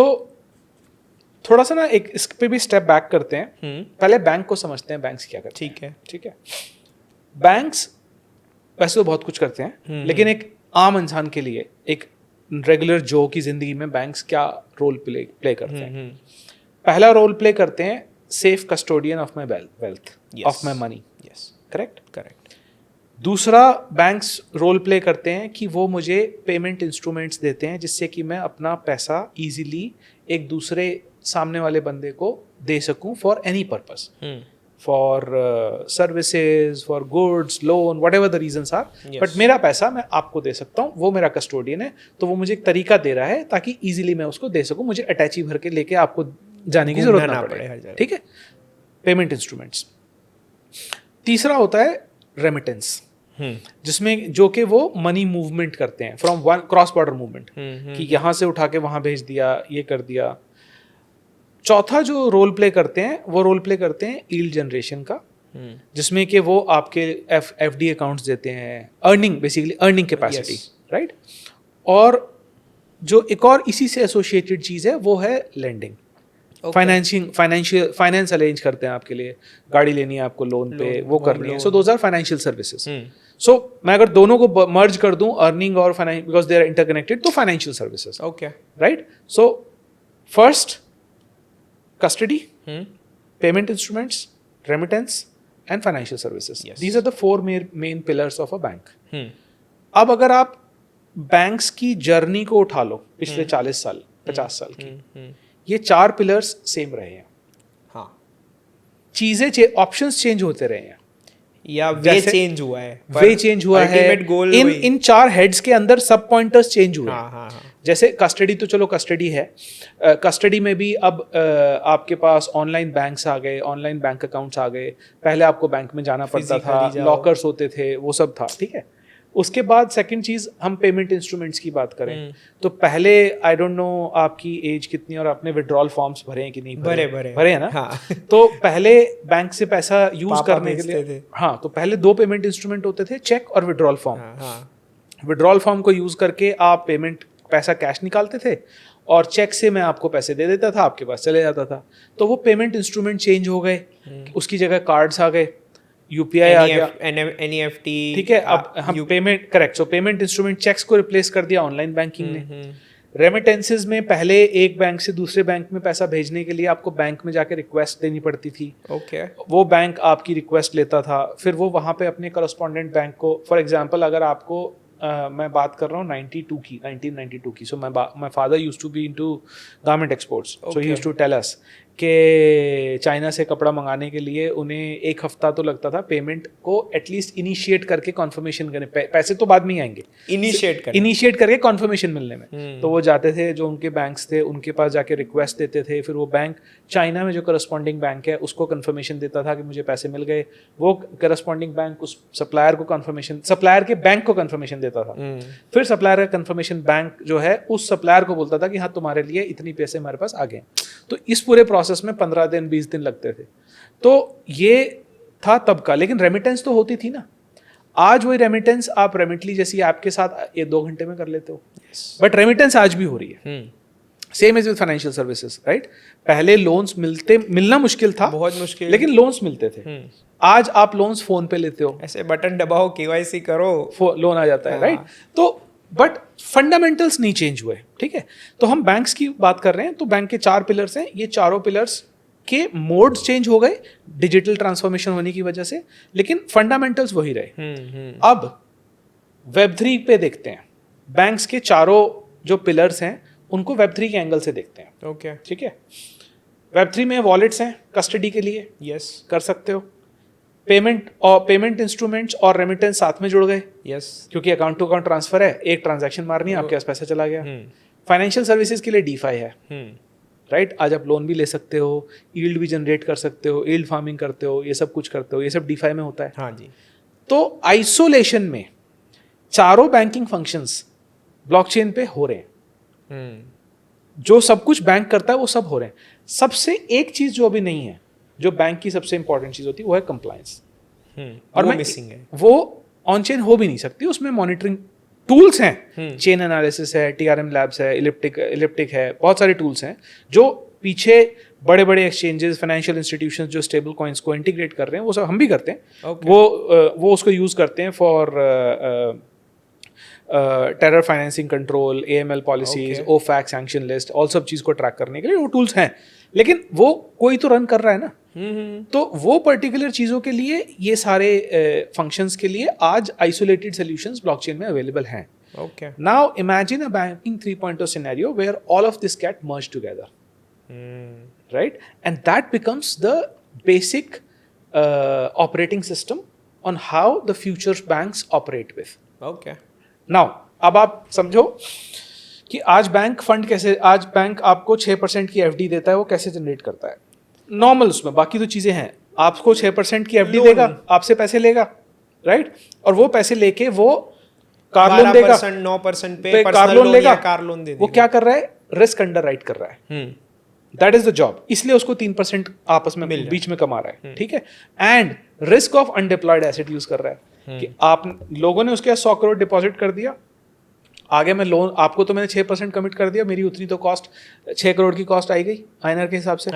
थोड़ा सा ना एक इस पे भी स्टेप बैक करते हैं. पहले बैंक को समझते हैं, बैंक्स क्या करते हैं. ठीक है. बैंक्स वैसे तो बहुत कुछ करते हैं, लेकिन एक आम इंसान के लिए, एक रेगुलर जो की जिंदगी में बैंक्स क्या रोल प्ले करते हैं. पहला रोल प्ले करते हैं safe custodian of my wealth, of my money. Yes, correct. दूसरा, बैंक्स रोल प्ले करते हैं कि वो मुझे पेमेंट इंस्ट्रूमेंट्स देते हैं जिससे कि मैं अपना पैसा इजीली एक दूसरे सामने वाले बंदे को दे सकूं for any purpose, for services, for goods, loan, whatever the reasons are. But मेरा पैसा मैं आपको दे सकता हूँ, वो मेरा कस्टोडियन है. तो वो मुझे एक तरीका दे रहा है ताकि इजीली मैं उसको दे सकूं, मुझे अटैची भर के लेके आपको जाने की जरूरत ना पड़े. ठीक है. Payment instruments. तीसरा होता है रेमिटेंस, जिसमें जो कि वो मनी मूवमेंट करते हैं from one cross border movement, कि यहाँ से उठा के वहाँ भेज दिया, ये कर दिया. चौथा जो रोल प्ले करते हैं, वो रोल प्ले करते हैं यील्ड जनरेशन का, जिसमें कि वो आपके एफडी अकाउंट्स देते हैं, earning basically earning capacity, right. और जो एक और इसी से एसोसिएटेड चीज़ है वो है लेंडिंग, फाइनेंस अरेंज करते हैं आपके लिए, गाड़ी लेनी है आपको लोन पे, वो करनी है, so those are financial services. So मैं अगर दोनों को मर्ज कर दूं, अर्निंग और finance, because they are interconnected, तो financial services,
okay,
right. So first custody, payment instruments, remittance and financial services, these are the 4 main pillars of a bank. अब अगर आप बैंक्स की जर्नी को उठा लो पिछले 40 साल 50 साल की, ये 4 पिलर्स सेम रहे हैं।
हाँ,
चीजें ऑप्शंस चेंज होते रहे हैं,
या वे चेंज हुआ है,
वे चेंज हुआ है, इन 4 हेड्स के अंदर सब पॉइंटर्स चेंज हुए हैं। जैसे कस्टडी, तो चलो कस्टडी है, कस्टडी में भी अब आपके पास ऑनलाइन बैंक्स आ गए, ऑनलाइन बैंक अकाउंट्स आ गए, पहले आपको बैंक में जाना पड़ता था, लॉकर्स होते थे, वो सब था, ठीक है। उसके बाद सेकंड चीज, हम पेमेंट इंस्ट्रूमेंट्स की बात करें तो पहले, आई डोंट नो आपकी एज कितनी और आपने विड्रॉल फॉर्म्स भरे हैं कि नहीं भरे हैं ना। हाँ। तो पहले बैंक से पैसा यूज करने के लिए, हाँ, तो पहले 2 पेमेंट इंस्ट्रूमेंट होते थे, चेक और विड्रॉल फॉर्म। विड्रॉल फॉर्म को यूज करके आप पैसा कैश निकालते थे और चेक से मैं आपको पैसे दे देता था, आपके पास चले जाता था। तो वो पेमेंट इंस्ट्रूमेंट चेंज हो गए, उसकी जगह कार्ड्स आ गए, यूपीआई आ गया,
एनईएफटी,
ठीक है। अब हम payment, correct, so payment instrument checks को रिप्लेस कर दिया ऑनलाइन बैंकिंग ने। रेमिटेंसेज में पहले एक बैंक से दूसरे बैंक में पैसा भेजने के लिए आपको बैंक में जाके रिक्वेस्ट देनी पड़ती थी,
ओके।
वो बैंक आपकी रिक्वेस्ट लेता था, फिर वो वहाँ पे अपने करस्पॉन्डेंट बैंक को, फॉर एग्जांपल अगर आपको मैं बात कर रहा हूँ 1992 की, so my father used to be into garment exports, so he used to tell us कि चाइना से कपड़ा मंगाने के लिए उन्हें 1 हफ्ता तो लगता था पेमेंट को एटलीस्ट इनिशिएट करके कॉन्फर्मेशन करने, पैसे तो बाद में ही आएंगे, इनिशिएट करके कॉन्फर्मेशन मिलने में। तो वो जाते थे, जो उनके बैंक्स थे उनके पास जाके रिक्वेस्ट देते थे, फिर वो बैंक चाइना में जो करस्पॉन्डिंग बैंक है उसको कन्फर्मेशन देता था कि मुझे पैसे मिल गए, वो करस्पॉन्डिंग बैंक उस सप्लायर को कन्फर्मेशन, सप्लायर के बैंक को कन्फर्मेशन देता था, फिर सप्लायर का कन्फर्मेशन बैंक जो है उस सप्लायर को बोलता था कि हाँ तुम्हारे लिए इतनी पैसे हमारे पास आ गए। तो इस पूरे प्रोसेस में 15 दिन 20 दिन लगते थे। तो ये था तब का, लेकिन रेमिटेंस तो होती थी ना। आज वही रेमिटेंस आप रेमिटली जैसी आपके साथ ये 2 घंटे में कर लेते हो, बट रेमिटेंस आज भी हो रही है। Same as with financial services, right. पहले लोन्स मिलना मुश्किल था,
बहुत मुश्किल,
लेकिन लोन्स मिलते थे। आज आप लोन्स फोन पे लेते हो,
ऐसे बटन दबाओ, केवाईसी करो,
लोन आ जाता है, राइट। तो बट फंडामेंटल्स नहीं चेंज हुए, ठीक है। तो हम बैंक्स की बात कर रहे हैं, तो बैंक के 4 पिलर्स हैं, ये चारों पिलर्स के मोड्स चेंज हो गए डिजिटल ट्रांसफॉर्मेशन होने की वजह से, लेकिन फंडामेंटल्स वही रहे। अब Web3 पे देखते हैं, बैंक्स के चारों जो पिलर्स हैं उनको Web3 के एंगल से देखते हैं,
ओके,
ठीक है। Web3 में वॉलेट्स हैं कस्टडी के लिए,
यस,
कर सकते हो। पेमेंट इंस्ट्रूमेंट्स और रेमिटेंस साथ में जुड़ गए,
यस,
क्योंकि अकाउंट टू अकाउंट ट्रांसफर है, एक ट्रांजैक्शन मारनी है, आपके पास पैसा चला गया। फाइनेंशियल सर्विसेज के लिए DeFi है, राइट। आज आप लोन भी ले सकते हो, यील्ड भी जनरेट कर सकते हो, यील्ड फार्मिंग करते हो, ये सब कुछ करते हो, ये सब DeFi में होता है।
हाँ जी।
तो आइसोलेशन में चारों बैंकिंग फंक्शंस ब्लॉकचेन पे हो रहे हैं। जो सब कुछ बैंक करता है वो सब हो रहे हैं। सबसे एक चीज जो अभी नहीं है, जो बैंक की सबसे इंपॉर्टेंट चीज होती है, वो है कंप्लायंस। और
वो मिसिंग है,
वो ऑन चेन हो भी नहीं सकती। उसमें मॉनिटरिंग टूल्स हैं, चेन एनालिसिस है, TRM लैब्स है, इलिप्टिक है, बहुत सारे टूल्स हैं जो पीछे बड़े बड़े एक्सचेंजेस, फाइनेंशियल इंस्टीट्यूशंस जो स्टेबल कॉइन्स को इंटीग्रेट कर रहे हैं, वो सब हम भी करते हैं। वो उसको यूज करते हैं for terror financing control, AML policies, OFAC sanction list, all सब चीज को ट्रैक करने के लिए वो टूल्स हैं, लेकिन वो कोई तो रन कर रहा है ना। तो वो पर्टिकुलर चीज़ों के लिए, ये सारे फंक्शंस के लिए आज आइसोलेटेड सॉल्यूशंस ब्लॉकचेन में अवेलेबल हैं।
Okay.
Now imagine a banking 3.0 scenario where all of this get merged together, right? And that becomes the basic operating system on how the future banks operate with.
Okay.
Now, अब आप समझो कि आज bank आपको 6% की FD देता है, वो कैसे जनरेट करता है? नॉर्मल उसमें बाकी तो चीजें हैं, आपको 6% की FD देगा, आपसे पैसे लेगा, राइट। और वो पैसे लेके वो कार लोन देगा,
9% पे
कार लोन लेगा,
कार लोन दे देगा।
वो क्या कर रहा है? रिस्क अंडरराइट कर रहा है। दैट इज द जॉब, इसलिए उसको 3% आपस में बीच में कमा रहा है, ठीक है। And risk of undeployed asset use कर रहा है कि आप लोगों ने उसके 100 करोड़ डिपॉजिट कर दिया, आगे मैं लोन आपको तो मैंने 6% कमिट कर दिया, मेरी उतनी तो कॉस्ट 6 करोड़ की कॉस्ट आई गई आईएनआर के हिसाब से।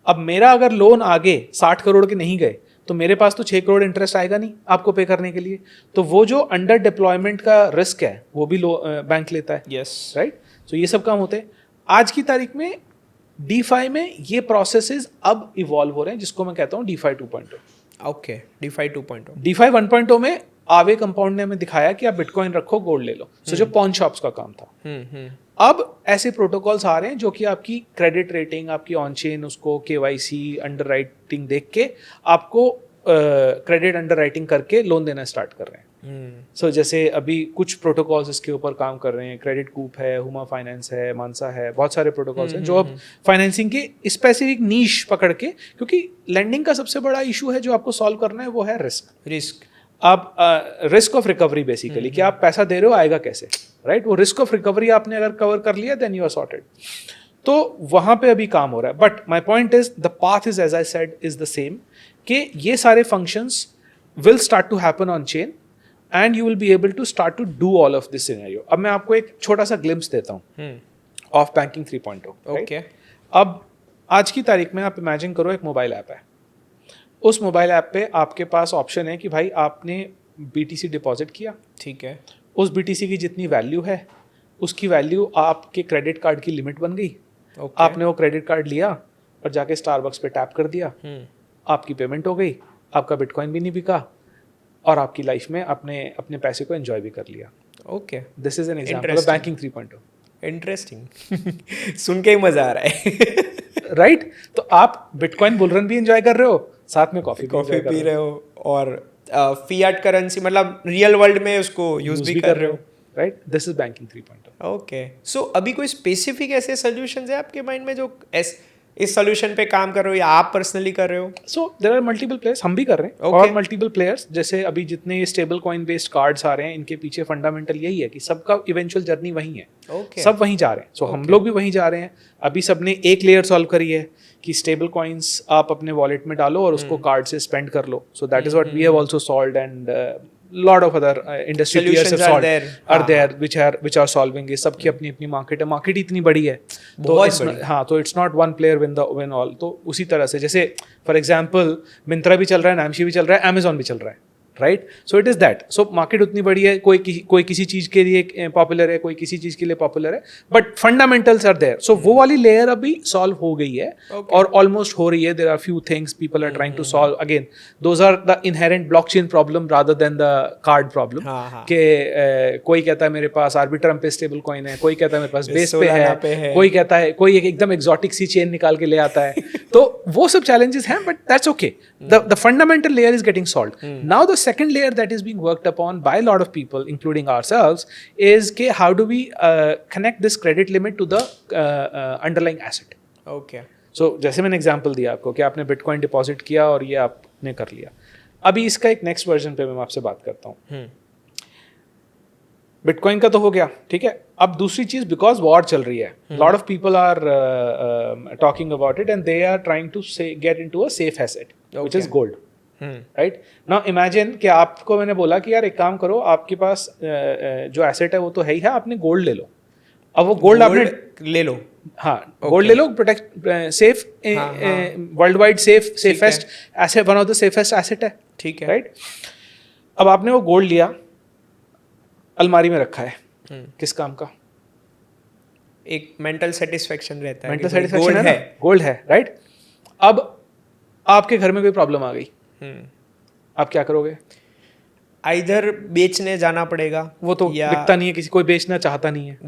अब मेरा अगर लोन आगे 60 करोड़ के नहीं गए तो मेरे पास तो 6 करोड़ इंटरेस्ट आएगा नहीं आपको पे करने के लिए, तो वो जो अंडर डिप्लॉयमेंट का रिस्क है वो भी बैंक लेता है।
Yes,
right. सो ये सब काम होते हैं। आज की तारीख में DeFi में ये प्रोसेसेस अब इवॉल्व हो रहे हैं, जिसको मैं कहता हूँ DeFi 2.0।
Okay, DeFi 2.0।
DeFi 1.0 में आवे कंपाउंड ने हमें दिखाया कि आप बिटकॉइन रखो, गोल्ड ले लो, सो जो पॉन शॉप्स का काम था। अब ऐसे प्रोटोकॉल्स आ रहे हैं जो कि आपकी क्रेडिट रेटिंग, आपकी ऑन चेन उसको KYC अंडर राइटिंग देख के आपको क्रेडिट अंडर राइटिंग करके लोन देना स्टार्ट कर रहे हैं। सो जैसे अभी कुछ प्रोटोकॉल्स इसके ऊपर काम कर रहे हैं, क्रेडिट कूप है, हुमा फाइनेंस है, मानसा है, बहुत सारे प्रोटोकॉल्स हैं जो अब फाइनेंसिंग के स्पेसिफिक नीश पकड़ के, क्योंकि लेंडिंग का सबसे बड़ा इशू है जो आपको सॉल्व करना है वो है रिस्क। आप रिस्क ऑफ रिकवरी बेसिकली, कि आप पैसा दे रहे हो आएगा कैसे, राइट। वो रिस्क ऑफ रिकवरी आपने अगर कवर कर लिया देन यू आर सॉर्टेड। तो वहां पे अभी काम हो रहा है, but my point is the path is as I said is the same, कि ये सारे functions will start to happen on chain and you will be able to start to do all of this scenario. अब मैं आपको एक छोटा सा glimpse देता हूँ ऑफ बैंकिंग 3.0।
ओके,
अब आज की तारीख में आप इमेजिन करो एक मोबाइल ऐप है, उस मोबाइल ऐप पे आपके पास ऑप्शन है कि भाई आपने BTC डिपॉजिट किया,
ठीक है,
उस BTC की जितनी वैल्यू है उसकी वैल्यू आपके क्रेडिट कार्ड की लिमिट बन गई। आपने वो क्रेडिट कार्ड लिया और जाके स्टारबक्स पे टैप कर दिया, आपकी पेमेंट हो गई, आपका बिटकॉइन भी नहीं बिका और आपकी लाइफ में आपने अपने पैसे को एंजॉय भी कर लिया।
Okay,
this is an example of banking 3.0।
Interesting सुन के ही मजा आ रहा है।
राइट। तो आप बिटकॉइन बुल रन भी एंजॉय कर रहे हो, साथ में कॉफी
पी रहे हो और फियाट करेंसी मतलब रियल वर्ल्ड में उसको यूज भी कर रहे हो,
right. This is banking 3.0।
Okay, so अभी कोई स्पेसिफिक ऐसे सॉल्यूशंस है आपके माइंड में जो इस सॉल्यूशन पे काम कर रहे हो या आप पर्सनली कर रहे हो?
So there are multiple players, हम भी कर रहे हैं और मल्टीपल प्लेयर्स, जैसे अभी जितने स्टेबल कॉइन बेस्ड कार्ड्स आ रहे हैं इनके पीछे फंडामेंटल यही है कि सबका इवेंचुअल जर्नी वही है। सब वहीं जा रहे हैं। सो हम लोग भी वहीं जा रहे हैं। अभी सबने एक लेयर सॉल्व करी है कि स्टेबल कॉइन्स आप अपने वॉलेट में डालो और उसको कार्ड से स्पेंड कर लो। So that is what we have also solved and lot of other industry peers have solved are there which are solving it। सबकी अपनी अपनी मार्केट है, मार्केट इतनी बड़ी है तो हाँ, तो it's not one player win all. तो उसी तरह से जैसे फॉर एग्जांपल मिंत्रा भी चल रहा है, नामशी भी चल रहा है, अमेजॉन भी चल रहा है, right. So it is that. So market उतनी बड़ी है, कोई किसी चीज के लिए पॉपुलर है, कोई किसी चीज के लिए पॉपुलर है, बट फंडामेंटल्स आर देयर। सो वो वाली लेयर अभी सॉल्व हो गई है और ऑलमोस्ट हो रही है। There are few things people are trying to solve. Again those are the inherent blockchain problem rather than the card problem. कि कोई कहता है मेरे पास आर्बिट्रम पे स्टेबल कॉइन है, कोई कहता है मेरे पास बेस पे है, कोई कहता है कोई एकदम एक्सोटिक सी चेन निकाल के ले आता है। तो वो सब चैलेंजेस हैं, but that's okay. The fundamental layer is getting solved. Now the second layer that is being worked upon by a lot of people including ourselves is how do we connect this credit limit to the underlying asset।
okay,
so जैसे मैंने example दिया आपको कि आपने bitcoin deposit किया और ये आपने कर लिया। अभी इसका एक नेक्स्ट वर्जन पे मैं आपसे बात करता हूँ। बिटकॉइन का तो हो गया, ठीक है। अब दूसरी चीज, बिकॉज वॉर चल रही है, lot of people are talking about it and they are trying to get into a safe asset which is gold. Right now imagine कि आपको मैंने बोला कि यार एक काम करो, आपके पास जो एसेट है वो तो है ही है, आपने गोल्ड ले लो। अब वो गोल्ड आपने ले लो, हाँ गोल्ड ले लो, protect safe world wide safest asset, one of the safest asset है,
ठीक है,
राइट। अब आपने वो गोल्ड लिया, अलमारी में रखा है, किस काम का?
एक मेंटल सेटिस्फेक्शन रहता है,
मेंटल सेटिस्फेक्शन है, गोल्ड है, राइट। अब आपके घर में कोई प्रॉब्लम आ गई, आप क्या करोगे?
इधर बेचने जाना पड़ेगा,
वो तो बिकता नहीं है, किसी कोई बेचना चाहता नहीं है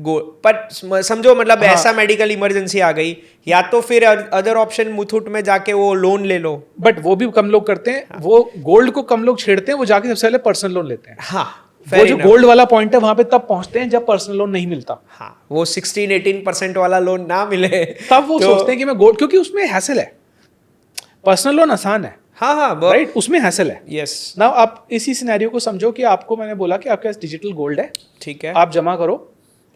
पर समझो मतलब ऐसा मेडिकल इमरजेंसी आ गई, या तो फिर अदर ऑप्शन मुथूट में जाके वो लोन ले लो,
बट वो भी कम लोग करते हैं। वो गोल्ड को कम लोग छेड़ते हैं, वो जाके सबसे पहले पर्सनल लोन लेते हैं।
हाँ,
वो जो गोल्ड वाला पॉइंट है वहां पे तब पहुंचते हैं जब पर्सनल लोन नहीं मिलता।
हाँ, वो 16-18% वाला लोन ना मिले
तब वो सोचते हैं कि मैं गोल्ड, क्योंकि उसमें हैसल है, पर्सनल लोन आसान है,
हाँ
राइट, उसमें हैसल है।
यस,
नाउ आप इसी सिनेरियो को समझो कि आपको मैंने बोला कि आपके पास डिजिटल गोल्ड है,
ठीक है,
आप जमा करो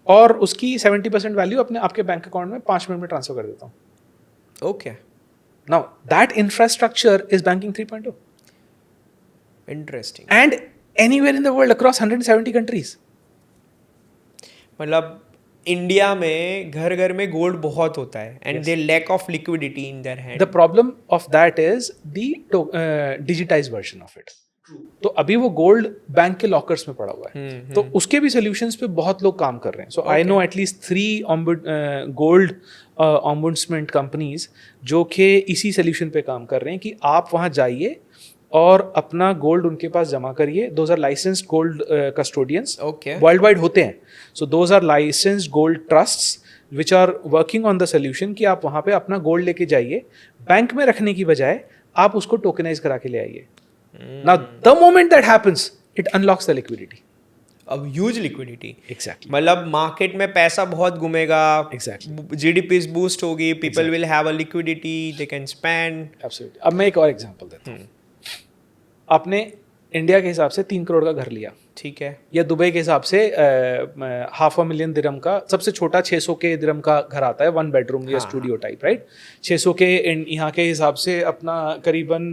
और उसकी 70% वैल्यू अपने आपके बैंक अकाउंट में 5 मिनट में ट्रांसफर कर देता हूँ।
Okay,
now that infrastructure is banking 3.0
interesting.
And anywhere in the world across 170 countries.
मतलब इंडिया में घर घर में गोल्ड बहुत होता है and they lack of liquidity in their hand.
The problem of that is the digitized version of it. तो अभी वो गोल्ड बैंक के लॉकर्स में पड़ा हुआ है, तो उसके भी सोल्यूशंस पे बहुत लोग काम कर रहे हैं। So I know at least 3 gold ombudsman companies जो कि इसी सोल्यूशन पे काम कर रहे हैं कि आप वहाँ जाइए और अपना गोल्ड उनके पास जमा करिए। Those are licensed gold custodians,
Okay.
World wide होते हैं। So those are licensed gold trusts which are working on the solution कि आप वहाँ पे अपना गोल्ड लेके जाइए, बैंक में रखने की बजाय आप उसको टोकनाइज करा के ले आइए। Now the moment that happens it unlocks the liquidity.
अब ह्यूज लिक्विडिटी,
एग्जैक्टली
मतलब मार्केट में पैसा बहुत घूमेगा,
Exactly.
जीडीपी बूस्ट होगी, people will have a liquidity, they can spend.
Absolutely. अब मैं एक और एग्जांपल देता हूँ। आपने इंडिया के हिसाब से 3 करोड़ का घर लिया,
ठीक है,
या दुबई के हिसाब से 500,000 दिरहम का सबसे छोटा 600 के दिरहम का घर आता है, 1 बेडरूम या स्टूडियो टाइप, राइट? 600 के यहाँ के हिसाब से अपना करीबन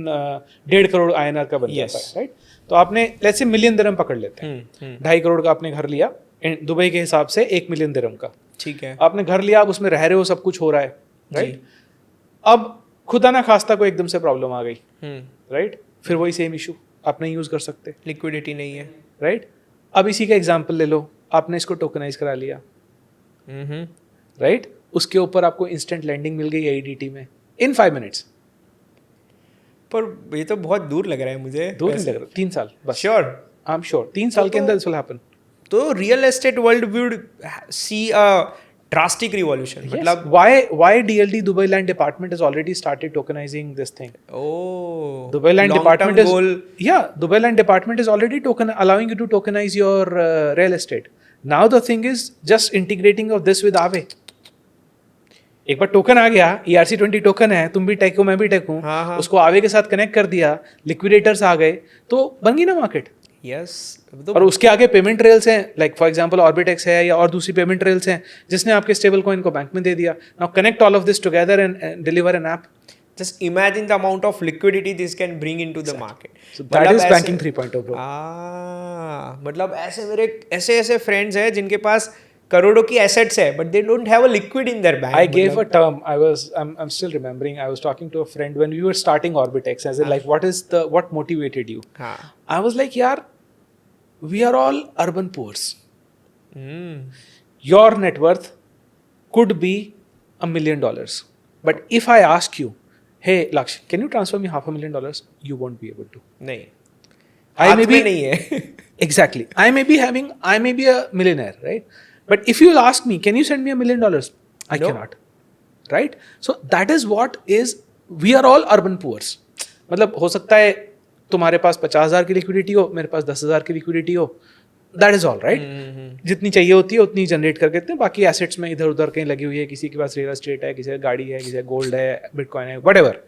1.5 करोड़ INR का बन जाता है, राइट? तो आपने लेट्स से मिलियन दिरहम पकड़ लेते हैं, 2.5 करोड़ का आपने घर लिया दुबई के हिसाब से 1 मिलियन दिरहम का,
ठीक है,
आपने घर लिया, आप उसमें रह रहे हो, सब कुछ हो रहा है, राइट? अब खुदा ना खास्ता को एकदम से प्रॉब्लम आ गई, राइट? फिर वही सेम इशू आप नहीं यूज कर सकते,
लिक्विडिटी नहीं है,
राइट? अब इसी का एग्जांपल ले लो, आपने इसको टोकनाइज करा लिया, राइट? उसके ऊपर आपको इंस्टेंट लैंडिंग मिल गई AEDT में इन 5 मिनट्स।
पर ये तो बहुत दूर लग रहा है मुझे।
दूर नहीं लग रहा, 3 साल बस।
श्योर,
आई एम श्योर 3 साल के अंदर दिस विल हैपन।
तो real estate world would see a drastic revolution. मतलब
why DLD Dubai Land Department has already started tokenizing this thing.
oh,
Dubai Land
long-term
Department is
goal.
Dubai Land Department is already allowing you to tokenize your real estate. Now the thing is just integrating of this with Aave. एक बार token आ गया, ERC20 token है, तुम भी take हो मैं भी take हूँ, उसको आवे के साथ कनेक्ट कर दिया, लिक्विडेटर्स आ गए, तो बन गई ना मार्केट।
यस,
और उसके आगे पेमेंट रेल्स हैं, लाइक फॉर एग्जांपल ऑर्बिटेक्स है या और दूसरी पेमेंट रेल्स हैं जिसने आपके स्टेबल कॉइन को बैंक में दे दिया। Now connect all of this together and deliver an app.
Just imagine the amount of liquidity this can bring into the market.
So that is banking 3.0 bro.
मतलब ऐसे मेरे ऐसे फ्रेंड्स हैं जिनके पास करोड़ों की एसेट्स है, but they don't have a liquid in their bank.
I gave a term. I'm still remembering. I was talking to a friend when we were starting Orbitex. I said, like, what motivated you? I was like, yaar, we are all urban poors. Your net worth could be $1 million. But if I ask you, hey, Laksh, can you transfer me $500,000? You won't be able to.
नहीं,
I may be
नहीं है।
Exactly. I may be a millionaire, right? But if you'll ask me, can you send me $1 million? I
No.
cannot. Right? So that is what is, we are all urban poors. मतलब हो सकता है तुम्हारे पास 50,000 की liquidity हो, मेरे पास 10,000 की liquidity हो, दैट इज ऑल राइट। जितनी चाहिए होती है उतनी जनरेट कर देते हैं, बाकी एसेट्स में इधर उधर कहीं लगी हुई है, किसी के पास रियल एस्टेट है, किसी की गाड़ी है, किसी का गोल्ड है, बिटकॉइन है, व्हाटएवर।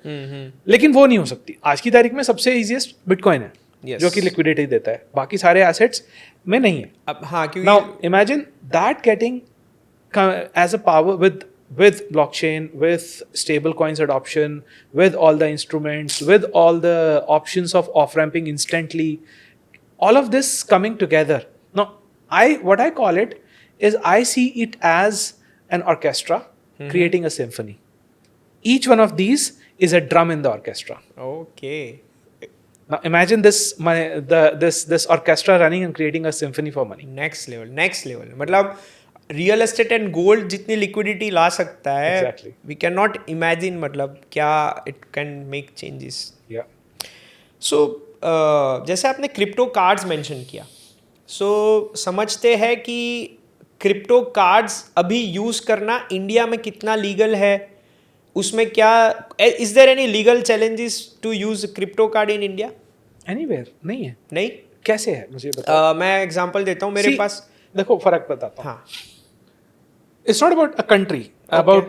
लेकिन वो नहीं हो सकती। आज की तारीख में सबसे इजीएस्ट बिटकॉइन है, जो कि लिक्विडिटी देता है, बाकी सारे एसेट्स में नहीं है।
अब हाँ, क्योंकि
now imagine that getting as a power with blockchain, with stable coins adoption, with all the instruments, with all the options of off-ramping instantly, all of this coming together. Now, what I call it is I see it as an orchestra creating a symphony. Each one of these is a drum in the orchestra.
okay,
Now imagine this orchestra running and creating a symphony for money.
next level। मतलब real estate and gold जितनी liquidity ला सकता है,
Exactly.
We can not imagine मतलब क्या it can make changes.
Yeah.
So जैसे आपने crypto cards mention किया, सो समझते हैं कि क्रिप्टो कार्ड्स अभी यूज़ करना इंडिया में कितना लीगल है, उसमें क्या is there any legal challenges to use crypto card in India?
Anywhere नहीं है।
नहीं,
कैसे है मुझे बताओ।
मैं एग्जांपल देता हूँ, मेरे
See,
पास
देखो फर्क बताता हूँ।
हाँ,
It's not about a country, about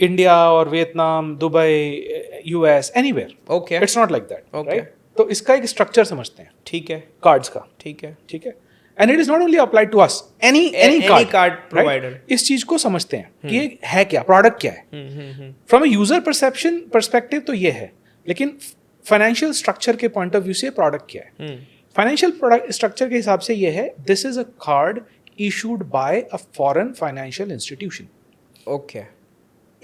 India or Vietnam, Dubai, US, anywhere.
Okay,
It's not like that,
Okay.
right? तो इसका एक स्ट्रक्चर समझते हैं
ठीक है,
कार्ड्स का,
ठीक है,
ठीक है? And it is not only applied to us, any
any
card
card provider.
इस चीज को समझते हैं कि ये है क्या, प्रोडक्ट क्या है. From a user perception perspective तो ये है, लेकिन फाइनेंशियल स्ट्रक्चर के पॉइंट ऑफ व्यू से प्रोडक्ट क्या है. फाइनेंशियल प्रोडक्ट स्ट्रक्चर के हिसाब से ये है, this is a card issued by a foreign financial institution.
Okay,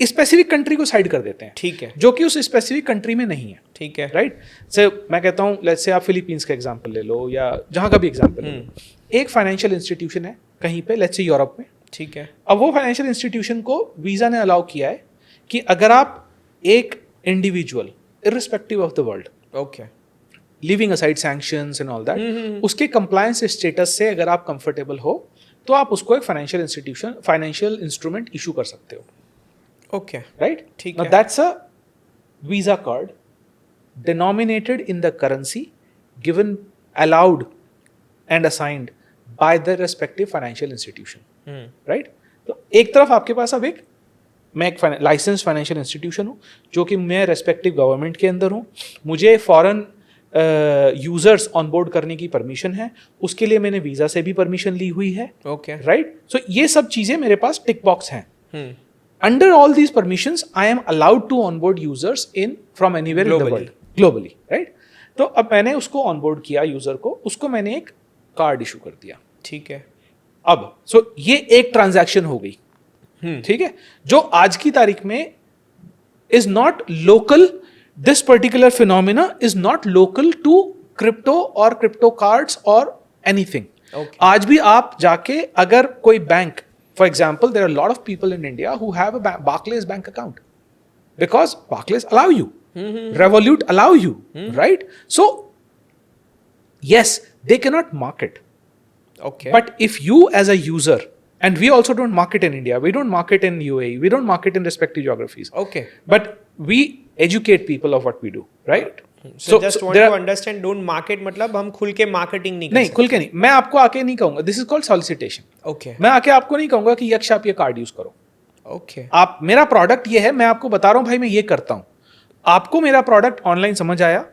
specific country को साइड कर देते हैं,
ठीक है,
जो कि उस स्पेसिफिक कंट्री में नहीं है.
ठीक है,
राइट से मैं कहता हूँ, लेट्स से आप फिलीपींस का एग्जांपल ले लो या जहाँ का भी एग्जांपल ले लो. एक फाइनेंशियल इंस्टीट्यूशन है कहीं पे, लेट्स से यूरोप में.
ठीक है,
अब वो फाइनेंशियल इंस्टीट्यूशन को वीजा ने अलाउ किया है कि अगर आप एक individual irrespective of the world,
okay,
living aside sanctions and all that, उसके कंप्लायंस स्टेटस से अगर आप कंफर्टेबल हो तो आप उसको एक financial institution, financial instrument issue कर सकते हो.
ओके,
राइट,
ठीक
नाउ
है,
that's a visa card denominated in the currency given, allowed and assigned by the respective financial institution. Right. तो एक तरफ आपके पास अब मैं एक लाइसेंस फाइनेंशियल इंस्टीट्यूशन हूँ जो कि मैं रेस्पेक्टिव गवर्नमेंट के अंदर हूँ, मुझे फॉरेन यूजर्स ऑन बोर्ड करने की परमिशन है, उसके लिए मैंने वीजा से भी परमिशन ली हुई है.
Okay,
right. सो ये सब चीजें मेरे पास टिक बॉक्स हैं. Under all these permissions, I am allowed to onboard users from anywhere in the
Globally.
world, globally, right? तो अब मैंने उसको onboard किया यूजर को, उसको मैंने एक कार्ड इशू कर दिया.
ठीक है,
अब ये एक ट्रांजैक्शन हो गई. ठीक है, जो आज की तारीख में is not local. This particular phenomena is not local to crypto or crypto cards or anything.
Okay.
आज भी आप जाके अगर कोई bank, for example, there are a lot of people in India who have a Barclays bank account because Barclays allow you, Revolut allow you, right? So yes, they cannot market.
Okay,
But if you as a user, and we also don't market in India, we don't market in UAE, we don't market in respective geographies,
okay,
but we educate people of what we do, right?
so just want
there
to
are-
understand, don't market मतलब हम खुल के marketing नहीं कर
नहीं, खुल के नहीं. मैं आपको आके नहीं कहूंगा, दिस इज कॉल्ड सॉलिसिटेशन.
सकते. ओके,
मैं आके आपको नहीं कहूंगा कि यक्ष आप ये कार्ड यूज करो.
ओके,
आप, मेरा प्रोडक्ट ये है, मैं आपको बता रहा हूं भाई मैं ये करता हूं. आपको मेरा प्रोडक्ट ऑनलाइन समझ आया,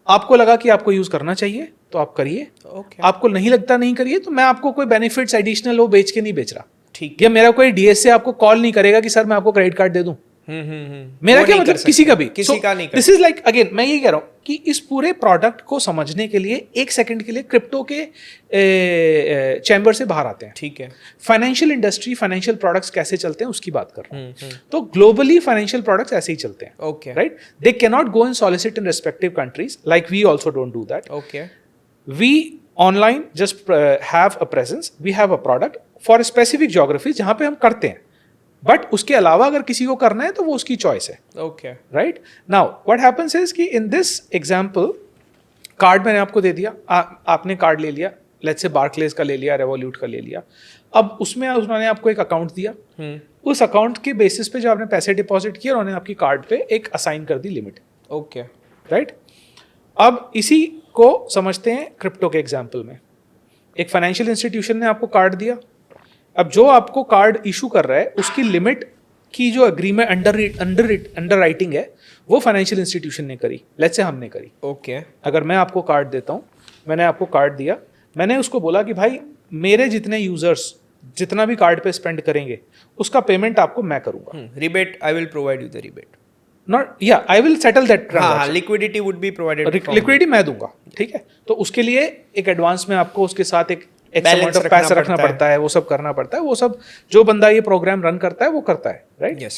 आपको लगा कि आपको यूज करना चाहिए तो आप करिए,
ओके,
आपको नहीं लगता नहीं करिए. तो मैं आपको कोई बेनिफिट्स एडिशनल वो बेच के नहीं बेच रहा.
ठीक
या मेरा कोई डीएस से आपको कॉल नहीं करेगा कि सर मैं आपको क्रेडिट कार्ड दे दूं. मेरा
वो
क्या
नहीं
मतलब
कर
किसी
सकते,
का भी
किसी का नहीं कर
दिस इज लाइक, अगेन मैं ये कह रहा हूं कि इस पूरे प्रोडक्ट को समझने के लिए एक सेकंड के लिए क्रिप्टो के चैम्बर से बाहर आते हैं.
ठीक है,
फाइनेंशियल इंडस्ट्री, फाइनेंशियल प्रोडक्ट्स कैसे चलते हैं उसकी बात कर रहा हूं. तो ग्लोबली फाइनेंशियल प्रोडक्ट्स ऐसे ही चलते हैं.
Okay,
right, they can not go and solicit in respective countries, like we also don't do that.
Okay,
We online just have a presence, we have a product for specific geographies जहां पे हम करते हैं, but उसके अलावा अगर किसी को करना है तो वो उसकी चॉइस है.
Okay,
right. Now what happens is कि इन दिस एग्जांपल कार्ड मैंने आपको दे दिया, आपने कार्ड ले लिया, लेट्स से बार्कलेज का ले लिया, रेवोल्यूट का ले लिया. अब उसमें उन्होंने आपको एक अकाउंट दिया, उस अकाउंट के बेसिस पे जो आपने पैसे डिपॉजिट किए उन्होंने आपकी कार्ड पे एक असाइन कर दी लिमिट.
Okay,
right. अब इसी को समझते हैं क्रिप्टो के एग्जाम्पल में. एक फाइनेंशियल इंस्टीट्यूशन ने आपको कार्ड दिया, अब जो आपको कार्ड इशू कर रहा है उसकी लिमिट की जो एग्रीमेंट अंडर राइटिंग है वो फाइनेंशियल इंस्टीट्यूशन ने करी, लेट्स से हमने करी.
ओके,
अगर मैं आपको कार्ड देता हूँ, मैंने आपको कार्ड दिया, मैंने उसको बोला कि भाई मेरे जितने यूजर्स जितना भी कार्ड पे स्पेंड करेंगे उसका पेमेंट आपको मैं करूंगा.
Rebate, I will provide you the rebate.
Not, या आई विल सेटल दैट.
हाँ, liquidity would be provided.
Liquidity मैं दूंगा. ठीक है, तो उसके लिए एक एडवांस में आपको उसके साथ एक
Balance
पैसा रखना पड़ता है, वो सब करना पड़ता है, वो सब जो बंदा ये प्रोग्राम रन करता है वो करता है. राइट.
यस.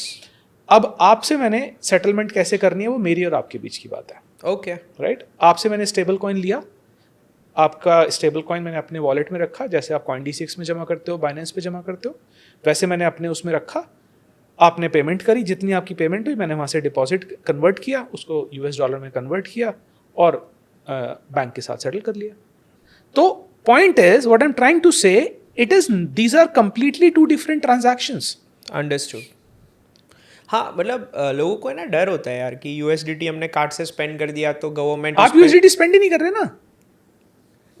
अब आपसे मैंने सेटलमेंट कैसे करनी है वो मेरी और आपके बीच की बात है.
Okay,
right. आपसे मैंने स्टेबल कॉइन लिया, आपका स्टेबल कॉइन मैंने अपने वॉलेट में रखा, जैसे आप CoinDCX में जमा करते हो, बाइनेंस पे जमा करते हो, वैसे मैंने अपने उसमें रखा. आपने पेमेंट करी, जितनी आपकी पेमेंट हुई मैंने वहाँ से डिपॉजिट कन्वर्ट किया, उसको $US में कन्वर्ट किया और बैंक के साथ सेटल कर लिया. तो point is what I am trying to say, it is these are completely two different transactions.
Understood. हाँ, मतलब लोगों को है ना डर होता है यार कि USDT हमने कार्ड से स्पेंड कर दिया तो गवर्नमेंट.
आप USDT स्पेंड ही नहीं कर रहे ना.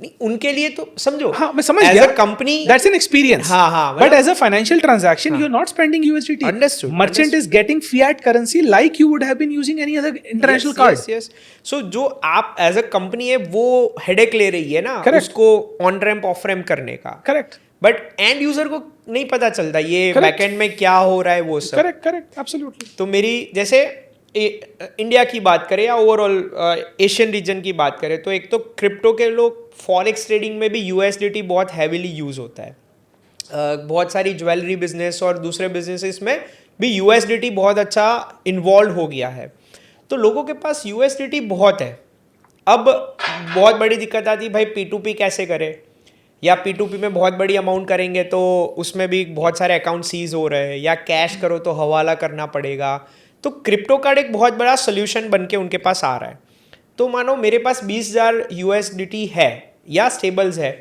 नहीं, उनके लिए तो समझो,
हाँ मैं समझ
as
गया,
a company,
that's an experience.
हाँ, हाँ,
but as a financial transaction you're not spending USDT.
Understood,
Merchant is getting fiat currency like you would have been using any other international card.
yes. So जो आप as a company है वो headache ले रही है ना,
Correct.
उसको on ramp of ramp करने का,
Correct.
बट एंड यूजर को नहीं पता चलता ये
Correct.
बैकएंड में क्या हो रहा है वो सब.
Correct, absolutely.
तो मेरी जैसे इंडिया की बात करें या ओवरऑल एशियन रीजन की बात करें, तो एक तो क्रिप्टो के लोग फॉरेक्स ट्रेडिंग में भी यूएसडीटी बहुत हैवीली यूज होता है. बहुत सारी ज्वेलरी बिजनेस और दूसरे बिजनेसेस में भी यूएसडीटी बहुत अच्छा इन्वॉल्व हो गया है. तो लोगों के पास यूएसडीटी बहुत है. अब बहुत बड़ी दिक्कत आती है भाई P2P कैसे करें, या P2P में बहुत बड़ी अमाउंट करेंगे तो उसमें भी बहुत सारे अकाउंट सीज हो रहे हैं, या कैश करो तो हवाला करना पड़ेगा. तो क्रिप्टो कार्ड एक बहुत बड़ा सोल्यूशन बन के उनके पास आ रहा है. तो मानो मेरे पास 20,000 USDT है या स्टेबल्स है,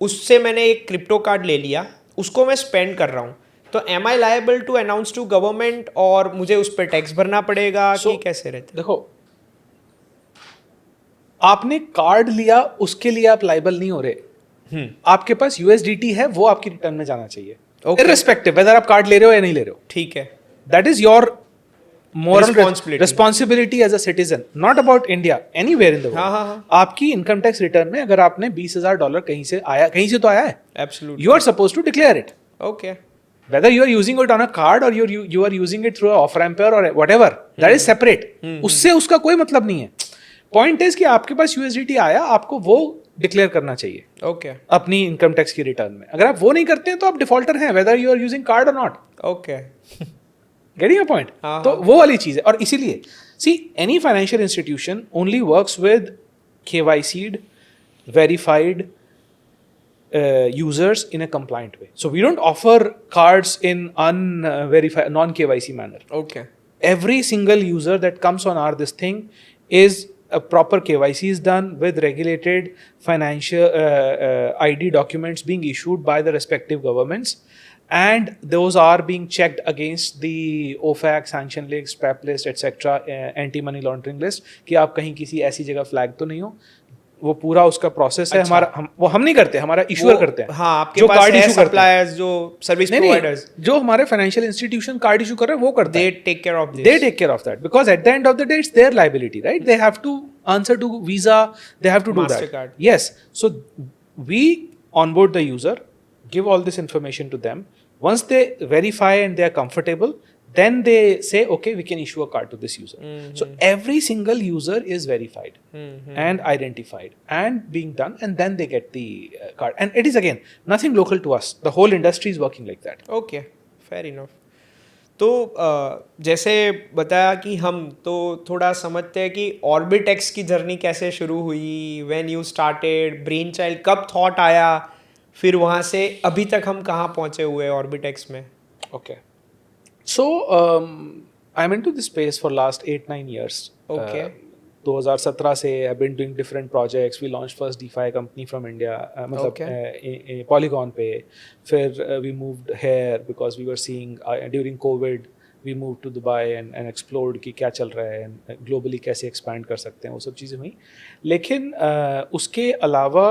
उससे मैंने एक क्रिप्टो कार्ड ले लिया, उसको मैं स्पेंड कर रहा हूँ, तो am I liable to announce to government और मुझे उस पर टैक्स भरना पड़ेगा कि कैसे रहते?
देखो, आपने कार्ड लिया उसके लिए आप लाइबल नहीं हो रहे. आपके पास USDT है, वो आपकी रिटर्न में जाना चाहिए, इररिस्पेक्टिव वेदर आप कार्ड ले रहे हो या नहीं ले रहे हो.
ठीक है,
that is your moral responsibility as a citizen, not about India, anywhere in the world.
हाँ.
आपकी इनकम टैक्स रिटर्न में अगर आपने $20,000 कहीं से आया, कहीं से तो आया है,
Absolutely.
you are supposed to declare it.
Okay.
Whether you are using it on a card or you are using it through a off-ramper or whatever, that is separate. उससे उसका कोई मतलब नहीं है. Point is कि आपके पास USDT आया, आपको वो डिक्लेयर करना चाहिए
Okay.
अपनी इनकम टैक्स की रिटर्न में. अगर आप वो नहीं करते हैं तो आप डिफॉल्टर हैं, whether you are using card or not.
Okay.
Getting your point? तो वो वाली चीज है. और इसीलिए see, any financial institution only works with KYC'd, verified users in a compliant way. So we don't offer cards in unverified, non-KYC manner.
Okay.
Every single user that comes on our this thing is a proper KYC is done with regulated financial ID documents being issued by the respective governments. And those are being checked against the OFAC, sanction list, PEP list, etc., anti-money laundering list, कि आप कहीं किसी ऐसी जगह flag तो नहीं हो. वो पूरा उसका प्रोसेस है. हमारा हम नहीं करते, हमारा इशूअर करते हैं.
हाँ, आपके पास कार्ड इशू सप्लायर्स जो सर्विस प्रोवाइडर्स,
जो हमारे फाइनेंशियल इंस्टीट्यूशन कार्ड इशू कर रहे हैं वो करते हैं.
They take care of this.
They take care of that because at the end of the day it's their liability, right? They have to answer to Visa, they have to do
Mastercard.
that. Yes. So we onboard the user, give all this information to them. Once they verify and they are comfortable, then they say, okay, we can issue a card to this user. So every single user is verified and identified and being done, and then they get the card. And it is again nothing local to us. The whole industry is working like that.
Okay, fair enough. तो जैसे बताया कि हम तो थोड़ा समझते हैं कि ऑर्बिटेक्स की जर्नी कैसे शुरू हुई, when you started, brain child कब थॉट आया, फिर वहाँ से अभी तक हम कहाँ पहुँचे हुए ऑर्बिटेक्स में?
Okay. So I'm into this space for last 8-9 years.
Okay.
2017 से I've been doing different projects. We launched first DeFi company from India. मतलब Polygon पे. फिर we moved here because we were seeing during COVID we moved to Dubai and explored कि क्या चल रहा है, globally कैसे expand कर सकते हैं, वो सब चीज़ें हुई. लेकिन उसके अलावा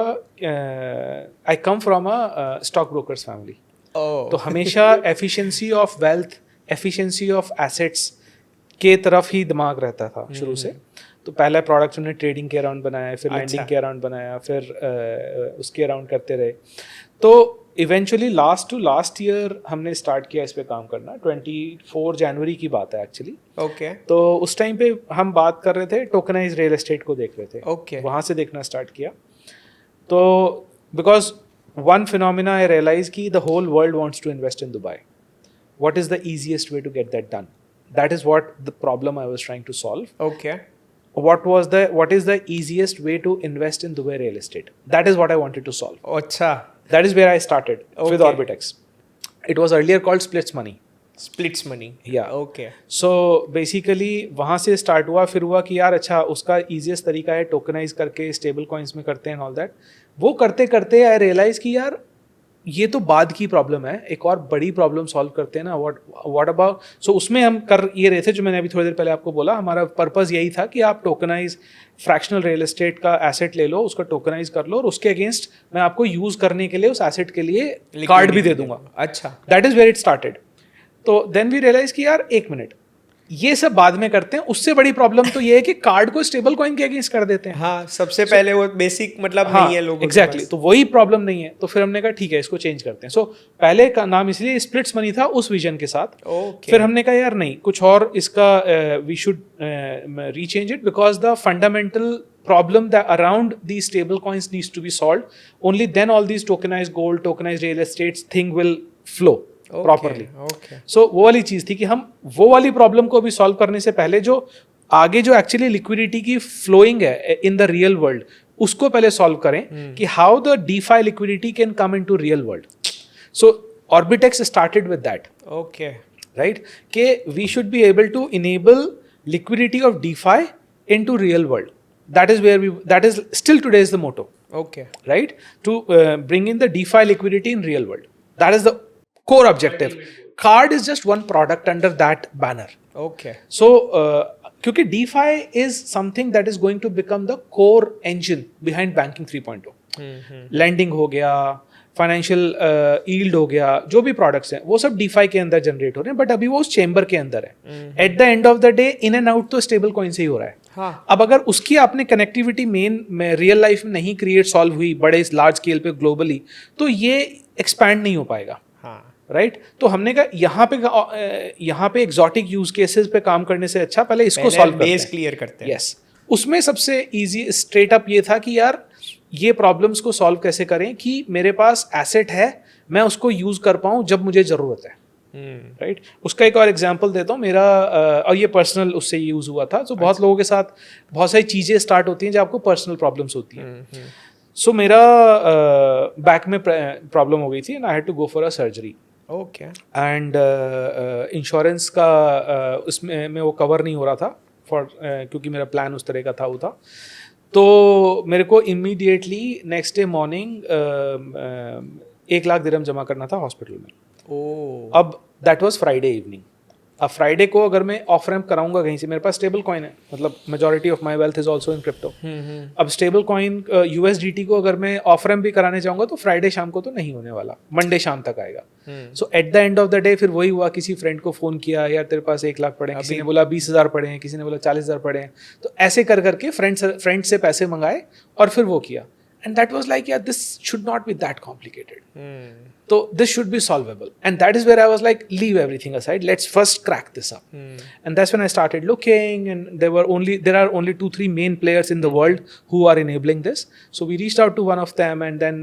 I come from a stockbrokers family. तो हमेशा efficiency of wealth, efficiency of assets के तरफ ही दिमाग रहता था शुरू से. तो पहला प्रोडक्ट हमने ट्रेडिंग के अराउंड बनाया, फिर लैंडिंग के अराउंड बनाया, फिर उसके अराउंड करते रहे. तो इवेंचुअली लास्ट ईयर हमने स्टार्ट किया इस पे काम करना. 24 जनवरी की बात है एक्चुअली.
ओके.
तो उस टाइम पे हम बात कर रहे थे, टोकनाइज रियल एस्टेट को देख रहे थे.
ओके.
वहाँ से देखना स्टार्ट किया. तो because one phenomena I realized कि the whole world wants to invest in Dubai. What is the easiest way to get that done? That is what the problem I was trying to solve.
Okay.
What is the easiest way to invest in Dubai real estate? That is what I wanted to solve.
अच्छा.
That is where I started with Orbitex. It was earlier called Splits Money.
Splits Money.
Yeah.
Okay.
So basically वहाँ से start हुआ. फिर हुआ कि यार अच्छा उसका easiest तरीका है टोकनाइज करके स्टेबल कॉइन्स में करते हैं and all that. वो करते करते I realized कि यार ये तो बाद की प्रॉब्लम है, एक और बड़ी प्रॉब्लम सॉल्व करते हैं ना, व्हाट अबाउट, सो उसमें हम कर ये रहे थे जो मैंने अभी थोड़ी देर पहले आपको बोला, हमारा पर्पस यही था कि आप टोकनाइज फ्रैक्शनल रियल एस्टेट का एसेट ले लो, उसको टोकनाइज कर लो और उसके अगेंस्ट मैं आपको यूज करने के लिए उस एसेट के लिए कार्ड भी दे दूंगा.
अच्छा,
that is where it started. तो देन वी रियलाइज कि यार एक मिनट, ये सब बाद में करते हैं, उससे बड़ी प्रॉब्लम तो ये है कि कार्ड को स्टेबल कॉइन के अगेंस्ट कर देते हैं.
हाँ, सबसे पहले वो बेसिक मतलब नहीं है लोगों के
एग्जैक्टली,
पास।
तो वही प्रॉब्लम नहीं है. तो फिर हमने कहा ठीक है, इसको चेंज करते हैं. सो पहले का नाम इसलिए स्प्लिट्स मनी था उस विजन के साथ.
Okay.
फिर हमने कहा यार नहीं, कुछ और इसका we should rechange it because the fundamental problem that around these stable coins needs to be solved. Only then all these tokenized gold, tokenized real estate thing will flow properly.
Okay.
So वो वाली चीज थी कि हम वो वाली problem को भी सॉल्व करने से पहले जो आगे जो एक्चुअली लिक्विडिटी की फ्लोइंग है इन द रियल वर्ल्ड, उसको पहले सॉल्व करें कि how the DeFi liquidity can come into real world. So Orbitex started with that.
Okay.
Right? कि we should be able to enable liquidity of DeFi into real world. That is still today is the motto,
Okay.
right? To bring in the DeFi liquidity in real world. That is the core objective. Card is just one product under that banner.
Okay.
So, क्योंकि DeFi is something that is going to become the core engine behind banking 3.0. Lending हो गया, financial yield हो गया, जो भी products हैं वो सब डीफाई के अंदर जनरेट हो रहे हैं, बट अभी वो उस चेंबर के अंदर है. Eight the end of the day in and out तो स्टेबल कॉइन से ही हो रहा है.
हाँ.
अब अगर उसकी आपने कनेक्टिविटी मेन में रियल लाइफ में नहीं क्रिएट सॉल्व हुई बड़े लार्ज स्केल पे ग्लोबली, तो ये एक्सपैंड नहीं हो पाएगा.
हाँ.
राइट. तो हमने कहा यहाँ पे एग्जॉटिक यूज केसेस पे काम करने से अच्छा पहले इसको सॉल्व
बेस क्लियर करते हैं.
यस. उसमें सबसे इजी स्ट्रेट अप ये था कि यार ये प्रॉब्लम्स को सॉल्व कैसे करें कि मेरे पास एसेट है, मैं उसको यूज कर पाऊं जब मुझे जरूरत है. राइट. उसका एक और एग्जांपल देता हूँ मेरा, और ये पर्सनल उससे यूज हुआ था. तो बहुत लोगों के साथ बहुत सारी चीजें स्टार्ट होती हैं जब आपको पर्सनल प्रॉब्लम्स होती हैं. सो मेरा बैक में प्रॉब्लम हो गई थी and I had to go for a surgery.
Okay.
And insurance का उसमें वो कवर नहीं हो रहा था क्योंकि मेरा प्लान उस तरह का था वो था. तो मेरे को immediately next day morning 1 lakh दिरहम जमा करना था हॉस्पिटल में. अब दैट वाज फ्राइडे इवनिंग. अब फ्राइडे को अगर मैं ऑफ रैम्प कराऊंगा कहीं से, मेरे पास स्टेबल कॉइन है, मतलब majority of my wealth is also in crypto. अब स्टेबल कॉइन USDT को अगर मैं ऑफ रैम्प भी कराने चाहूंगा तो फ्राइडे शाम को तो नहीं होने वाला, मंडे शाम तक आएगा. So at the end of the day फिर वही हुआ, किसी फ्रेंड को फोन किया, यार तेरे पास 1 लाख पड़े हैं, किसी ने बोला 20,000 पड़े हैं, किसी ने बोला 40,000 पड़े हैं. तो ऐसे कर करके फ्रेंड से पैसे मंगाए और फिर वो किया. And that was like, yeah, this should not be that complicated. So this should be solvable. And that is where I was like, leave everything aside. Let's first crack this up. And that's when I started looking, and there are only 2-3 main players in the world who are enabling this. So we reached out to one of them, and then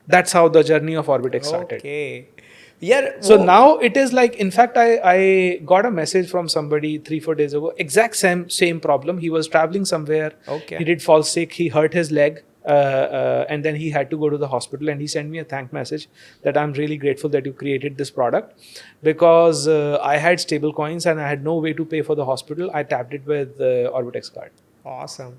that's how the journey of Orbitex started.
Okay. Yeah.
So now it is like, in fact, I got a message from somebody 3-4 days ago. Exact same problem. He was traveling somewhere.
Okay.
He did fall sick. He hurt his leg. And then he had to go to the hospital, and he sent me a thank message that I'm really grateful that you created this product because I had stable coins and I had no way to pay for the hospital. I tapped it with Orbitex card.
Awesome.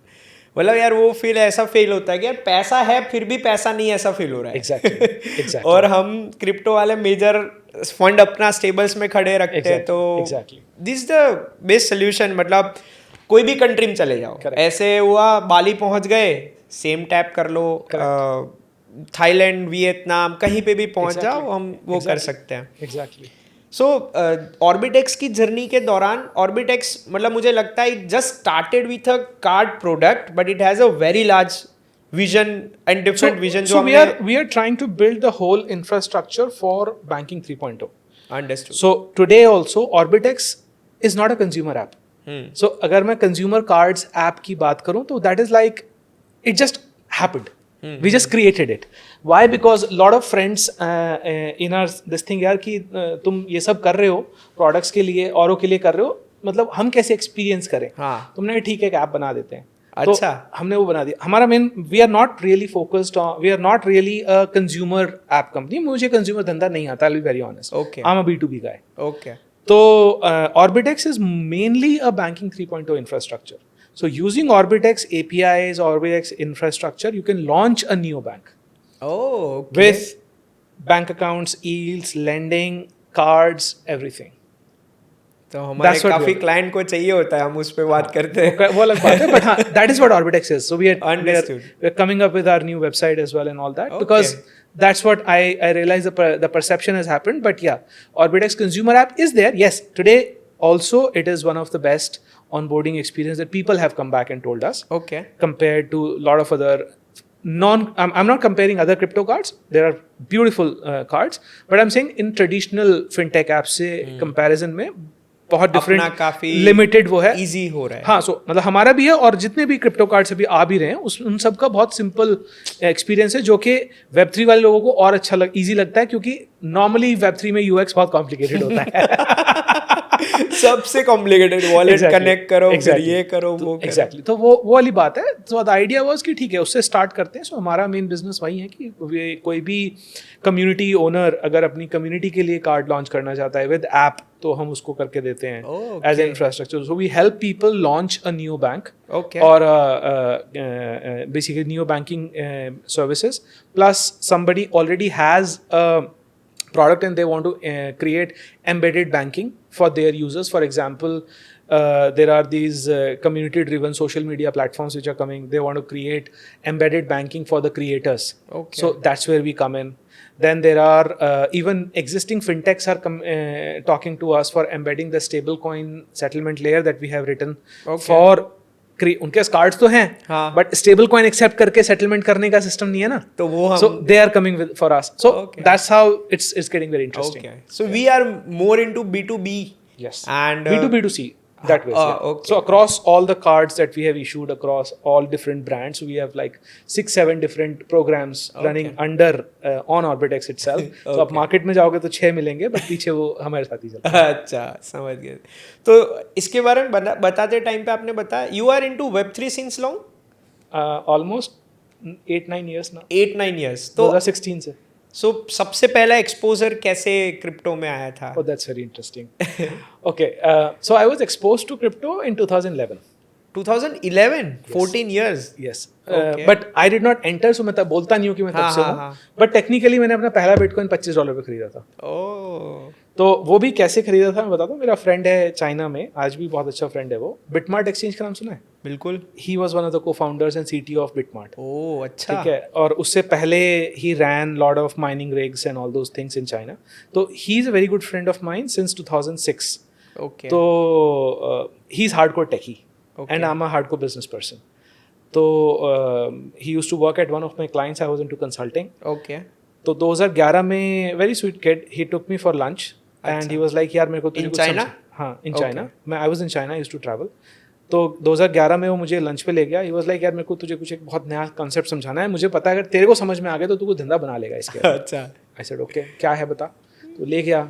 मतलब यार वो फिर ऐसा feel होता है कि यार पैसा है फिर भी पैसा नहीं, ऐसा फील हो रहा है.
Exactly.
और हम क्रिप्टो वाले मेजर फंड अपना स्टेबल्स में खड़े रखते हैं. तो दिस द बेस्ट सोल्यूशन. मतलब कोई भी कंट्री में चले जाओ. ऐसे हुआ बाली पहुंच गए, सेम टैप कर लो, थाईलैंड, वियतनाम, कहीं पे भी पहुंच जाओ, हम वो कर सकते हैं.
एग्जैक्टली.
सो ऑर्बिटेक्स की जर्नी के दौरान ऑर्बिटेक्स मतलब मुझे लगता है it just started with a card product but it has a very large vision and different vision.
So we are trying to build the whole infrastructure for banking 3.0.
Understood.
So today also Orbitex is not a consumer app. So अगर मैं consumer cards app की बात करूं तो that is like it just happened. We just created it. Why? Because a lot of friends in our this thing यार कि तुम ये सब कर रहे हो products के लिए, औरों के लिए कर रहे हो, मतलब हम कैसे experience करें. तुमने ठीक है एक ऐप बना देते हैं.
अच्छा.
तो हमने वो बना दिया. हमारा main, we are not really focused on, we are not really a consumer app company. मुझे कंज्यूमर धंधा नहीं आता, I will be very honest.
Okay.
I am a B2B guy.
Okay.
तो Orbitex is mainly a banking 3.0 infrastructure. So using Orbitex APIs, Orbitex infrastructure, you can launch a neobank.
Oh, okay.
With bank accounts, yields, lending, cards, everything.
तो हमारे
That's what
काफी
we are.
Client को चाहिए होता है, हम उस पे बात करते हैं.
वो अलग बात है, but हाँ, that is what Orbitex is. So
Understood.
we're coming up with our new website as well and all that,
Okay.
because that's what I realize the perception has happened. But yeah, Orbitex consumer app is there. Yes, today also it is one of the best onboarding experience that people have come back and told us,
Okay.
compared to a lot of other I'm not comparing other crypto cards. There are beautiful cards, but I'm saying in traditional fintech apps से comparison में बहुत
अपना
different,
काफी
limited वो है,
easy हो रहा है.
हाँ. सो मतलब हमारा भी है, और जितने भी क्रिप्टो कार्ड्स अभी आ भी रहे हैं उन सब का बहुत सिंपल एक्सपीरियंस है, जो कि Web3 वाले लोगों को और अच्छा इजी लगता है, क्योंकि नॉर्मली Web3 में यूएक्स बहुत कॉम्प्लिकेटेड होता है.
सबसे कॉम्प्लिकेटेड, वॉलेट कनेक्ट करो, फिर ये करो, वो करो.
एग्जैक्टली. तो वो वाली बात है. तो द आइडिया वाज कि ठीक है, उससे स्टार्ट करते हैं. सो हमारा मेन बिजनेस वही है कि कोई भी कम्युनिटी ओनर अगर अपनी कम्युनिटी के लिए कार्ड लॉन्च करना चाहता है विद ऐप, तो हम उसको करके देते हैं as a infrastructure. So we help people launch a new bank और basically new banking services, plus somebody already has a product and they want to create embedded banking for their users. For example, there are these community driven social media platforms which are coming. They want to create embedded banking for the creators.
Okay.
So that's where we come in. Then there are even existing fintechs are talking to us for embedding the stablecoin settlement layer that we have written for उनके cards तो हैं, but stable coin accept करके settlement करने का system नहीं है ना,
तो वो हम,
so they are coming with for us. So that's how it's getting very interesting.
So we are more into B2B.
Yes.
And
B2B2C. That way.
Okay.
So across all the cards that we have issued across all different brands, we have like 6-7 different programs running under on Orbitex itself. So आप market में जाओगे तो 6 मिलेंगे, but पीछे वो हमारे साथ ही चलता है.
अच्छा, समझ गए. तो इसके बारे में बताते टाइम पे आपने बताया you are into Web3 since long?
Almost 8-9 years now.
8-9 years. तो
2016 से.
सो सबसे पहला एक्सपोजर कैसे क्रिप्टो में आया था?
Oh, that's very interesting. Okay, so I was exposed to crypto in 2011.
2011, 14 years.
Yes.
Okay.
But I did not enter, so मैं तब बोलता नहीं हूँ कि मैं तब से हूँ. But technically मैंने अपना पहला बिटकॉइन $25 पे खरीदा था.
Oh.
तो वो भी कैसे खरीदा था मैं बताता हूँ. मेरा फ्रेंड है चाइना में, आज भी बहुत अच्छा फ्रेंड है वो. बिटमार्ट एक्सचेंज का नाम सुना है?
बिल्कुल.
He was one of the co-founders and CTO of Bitmart.
ओह अच्छा.
ठीक है. और उससे पहले he ran lot of mining rigs and all those things in China. तो he is a very good friend of mine since 2006.
Okay.
तो he is hardcore techie.
Okay.
And I'm a hardcore business person. So he used to work at one of my clients. I was into consulting.
Okay.
तो 2011 में very sweet kid. He took me for lunch and he was like यार मेरे को तुझे
In
कुछ
China?
हाँ, in China. मैं I was in China. I used to travel. तो 2011 में वो मुझे लंच पे ले गया. He was like यार मेरे को तुझे कुछ एक बहुत नया कॉन्सेप्ट समझाना है. मुझे पता है अगर तेरे को समझ में आ गया तो तू कुछ धंधा बना लेगा इसके.
अच्छा.
I said okay, क्या है बता. तो ले गया.